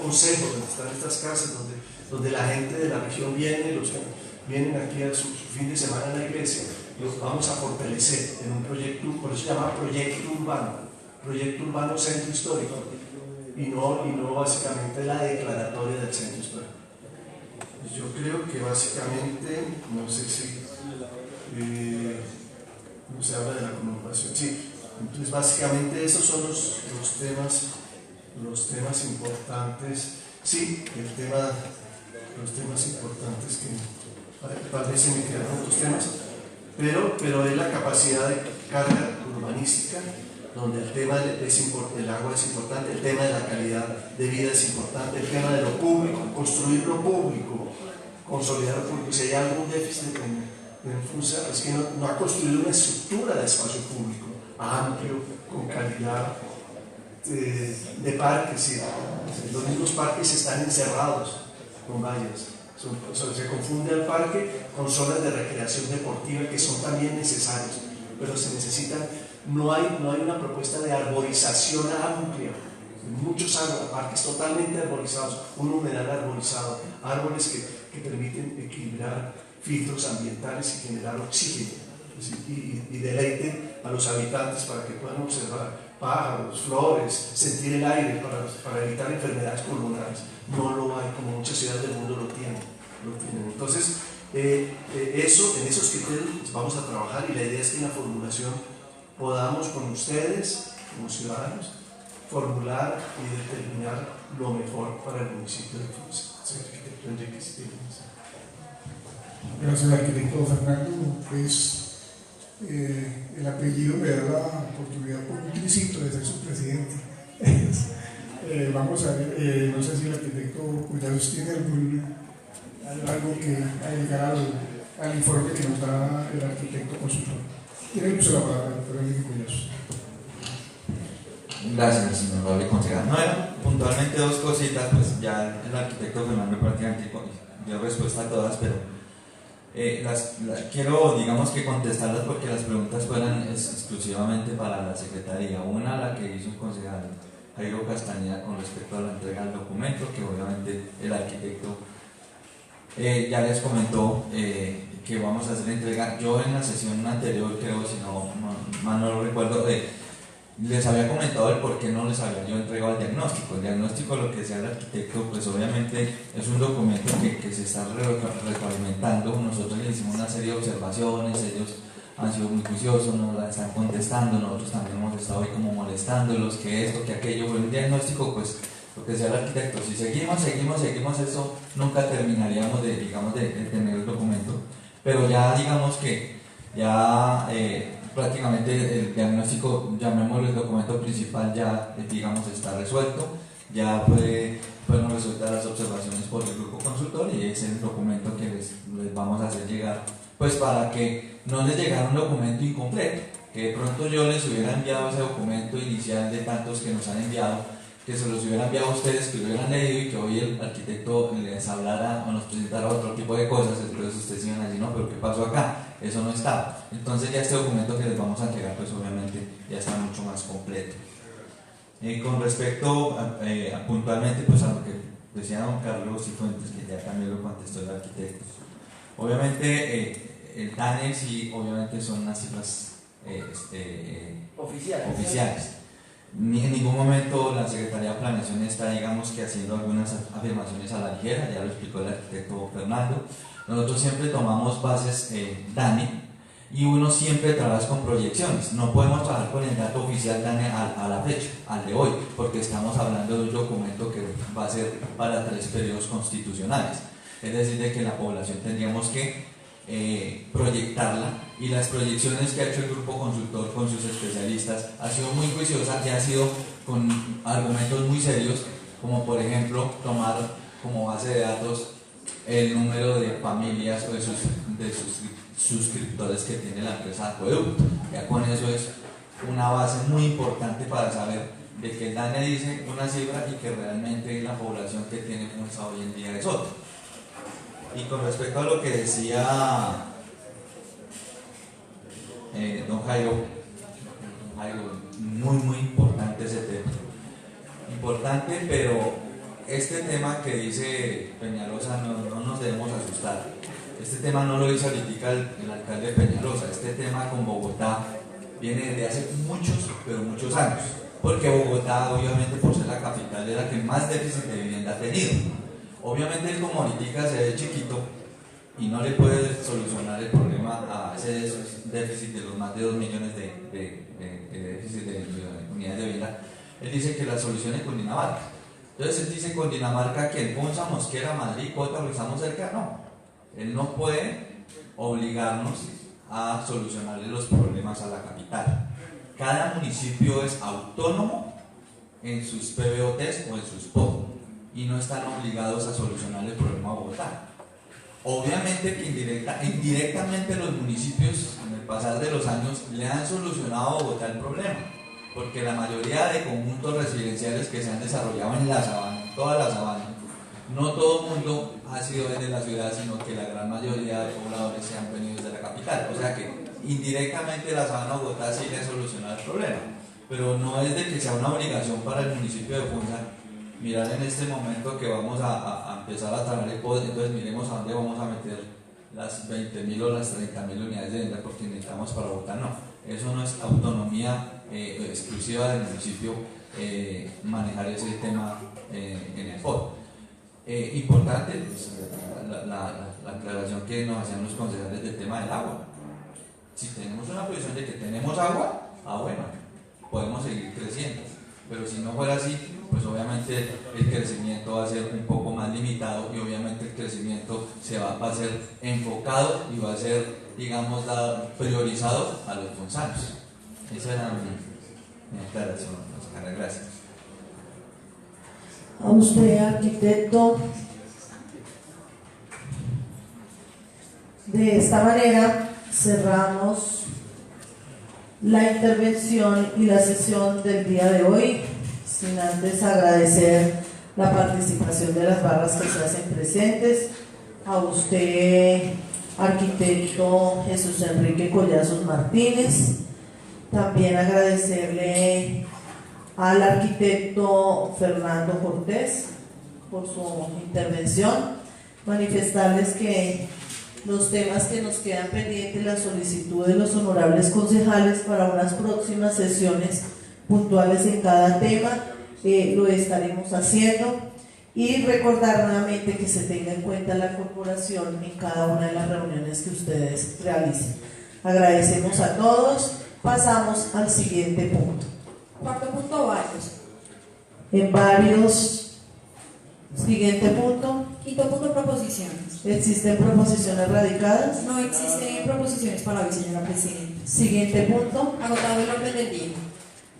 consejo, donde están estas casas, donde la gente de la región viene, los que vienen aquí a su fin de semana en la iglesia, los vamos a fortalecer en un proyecto, por eso se llama proyecto urbano centro histórico, y no básicamente la declaratoria del centro histórico. Pues yo creo que básicamente, no sé si no se habla de la conmemoración, sí, entonces básicamente esos son los temas importantes, sí, los temas importantes que tal vez se me quedaron otros temas, pero es la capacidad de carga urbanística, donde el tema del agua es importante, el tema de la calidad de vida es importante, el tema de lo público, construir lo público, consolidar lo público. Si hay algún déficit en FUNSA, es que no ha construido una estructura de espacio público amplio, con calidad, de parques. Los mismos parques están encerrados con vallas. Se confunde el parque con zonas de recreación deportiva que son también necesarias, pero se necesitan. No hay una propuesta de arborización amplia. Muchos parques totalmente arborizados, un humedal arborizado, árboles que permiten equilibrar filtros ambientales y generar oxígeno y deleite a los habitantes para que puedan observar pájaros, flores, sentir el aire para evitar enfermedades pulmonares. No lo hay, como muchas ciudades del mundo lo tienen. Entonces, en esos criterios vamos a trabajar, y la idea es que en la formulación podamos con ustedes, como ciudadanos, formular y determinar lo mejor para el municipio de FUNSA. Arquitecto Enrique, si tiene más. Gracias, arquitecto Fernando. Pues el apellido me da la oportunidad por un tricito de ser su presidente. Vamos a ver, no sé si el arquitecto Collazos tiene algo que agregar al informe que nos da el arquitecto consultor. Tiene uso la palabra, doctor Enrique Collazos. Gracias, señor Pablo concejal. No, puntualmente dos cositas, pues ya el arquitecto Fernando prácticamente dio respuesta a todas, pero quiero, digamos que contestarlas porque las preguntas fueran exclusivamente para la Secretaría. Una, la que hizo el concejal Jairo Castañeda con respecto a la entrega del documento, que obviamente el arquitecto ya les comentó que vamos a hacer entrega. Yo en la sesión anterior, creo, si no mal no lo recuerdo, les había comentado el por qué no les había yo entregado el diagnóstico. El diagnóstico, lo que decía el arquitecto, pues obviamente es un documento que se está retroalimentando. Nosotros le hicimos una serie de observaciones, ellos han sido muy juiciosos, nos la están contestando, nosotros también hemos estado ahí como molestándolos, que esto, que aquello. Bueno, el diagnóstico, pues lo que decía el arquitecto, si seguimos eso, nunca terminaríamos de tener el documento. Pero ya digamos que ya prácticamente el diagnóstico, llamémoslo el documento principal, ya digamos está resuelto, ya fueron resueltas las observaciones por el grupo consultor, y es el documento que les vamos a hacer llegar, pues para que no les llegara un documento incompleto, que de pronto yo les hubiera enviado ese documento inicial de tantos que nos han enviado, que se los hubiera enviado a ustedes, que lo hubieran leído y que hoy el arquitecto les hablara o nos presentara otro tipo de cosas. Entonces ustedes iban a decir, no, pero ¿qué pasó acá? Eso no estaba. Entonces ya este documento que les vamos a entregar, pues obviamente ya está mucho más completo. Con respecto puntualmente pues a lo que decía don Carlos Cifuentes, que ya también lo contestó el arquitecto, obviamente el TANE sí, obviamente son unas cifras oficiales. Ni en ningún momento la Secretaría de Planeación está, digamos, que haciendo algunas afirmaciones a la ligera, ya lo explicó el arquitecto Fernando. Nosotros siempre tomamos bases DANE, y uno siempre trabaja con proyecciones. No podemos trabajar con el dato oficial DANE a la fecha, al de hoy, porque estamos hablando de un documento que va a ser para 3 periodos constitucionales. Es decir, de que la población tendríamos que proyectarla, y las proyecciones que ha hecho el grupo consultor con sus especialistas ha sido muy juiciosa y ha sido con argumentos muy serios como por ejemplo tomar como base de datos el número de familias o de sus suscriptores que tiene la empresa Acueducto. Ya con eso es una base muy importante para saber de que el DANE dice una cifra y que realmente la población que tiene Funza hoy en día es otra. Y con respecto a lo que decía don Jairo, muy importante ese tema. Importante, pero este tema que dice Peñalosa no nos debemos asustar. Este tema no lo dice ahorita el alcalde Peñalosa, este tema con Bogotá viene desde hace muchos años, porque Bogotá, obviamente por ser la capital, es la que más déficit de vivienda ha tenido. Obviamente él como ahorita se ve chiquito y no le puede solucionar el problema a ese déficit de los más de 2 millones de déficit de unidades de vivienda. Él dice que la solución es Cundinamarca. Entonces él dice Cundinamarca que en Ponza, Mosquera, Madrid, Cota, porque estamos cerca. No, él no puede obligarnos a solucionarle los problemas a la capital. Cada municipio es autónomo en sus PBOTs o en sus POT y no están obligados a solucionar el problema a Bogotá. Obviamente que indirectamente los municipios en el pasar de los años le han solucionado a Bogotá el problema, porque la mayoría de conjuntos residenciales que se han desarrollado en la sabana, en toda la sabana, no todo el mundo ha sido desde la ciudad, sino que la gran mayoría de pobladores se han venido desde la capital. O sea que indirectamente la sabana de Bogotá sí le ha solucionado el problema, pero no es de que sea una obligación para el municipio de Funza mirar en este momento que vamos a empezar a trabajar el POD, entonces miremos a dónde vamos a meter las 20.000 o las 30.000 unidades de vivienda porque necesitamos para Bogotá. No, eso no es autonomía exclusiva del municipio manejar ese tema en el POD. Importante pues, la aclaración que nos hacían los concejales del tema del agua. Si tenemos una posición de que tenemos agua, bueno, podemos seguir creciendo, pero si no fuera así, pues obviamente el crecimiento va a ser un poco más limitado y obviamente el crecimiento va a ser enfocado y va a ser, digamos, priorizado a los funzanos. Esa era mi aclaración, Oscar, gracias. A usted, arquitecto. De esta manera cerramos la intervención y la sesión del día de hoy, sin antes agradecer la participación de las barras que se hacen presentes. A usted, arquitecto Jesús Enrique Collazos Martínez. También agradecerle al arquitecto Fernando Cortés por su intervención, manifestarles que los temas que nos quedan pendientes, la solicitud de los honorables concejales para unas próximas sesiones puntuales en cada tema, lo estaremos haciendo, y recordar nuevamente que se tenga en cuenta la corporación en cada una de las reuniones que ustedes realicen. Agradecemos a todos. Pasamos al siguiente punto. Cuarto punto, varios. En varios. Siguiente punto. Quinto punto, proposiciones. ¿Existen proposiciones radicadas? No existen proposiciones para hoy, señora presidenta. Siguiente punto. Agotado el orden del día.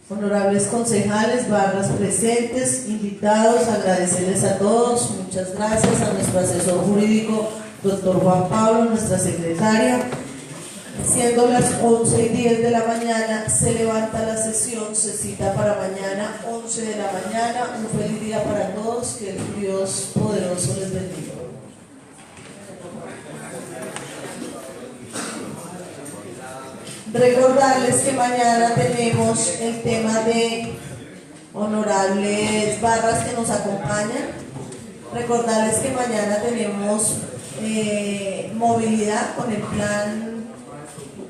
Honorables concejales, barras presentes, invitados, agradecerles a todos. Muchas gracias a nuestro asesor jurídico, doctor Juan Pablo, nuestra secretaria. Siendo las 11:10 de la mañana, se levanta la sesión, se cita para mañana, 11 de la mañana. Un feliz día para todos, que el Dios poderoso les bendiga. Recordarles que mañana tenemos el tema de honorables barras que nos acompañan. Recordarles que mañana tenemos movilidad con el plan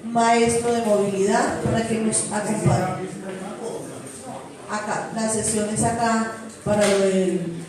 maestro de movilidad para que nos acompañen. Acá, la sesión es acá para lo del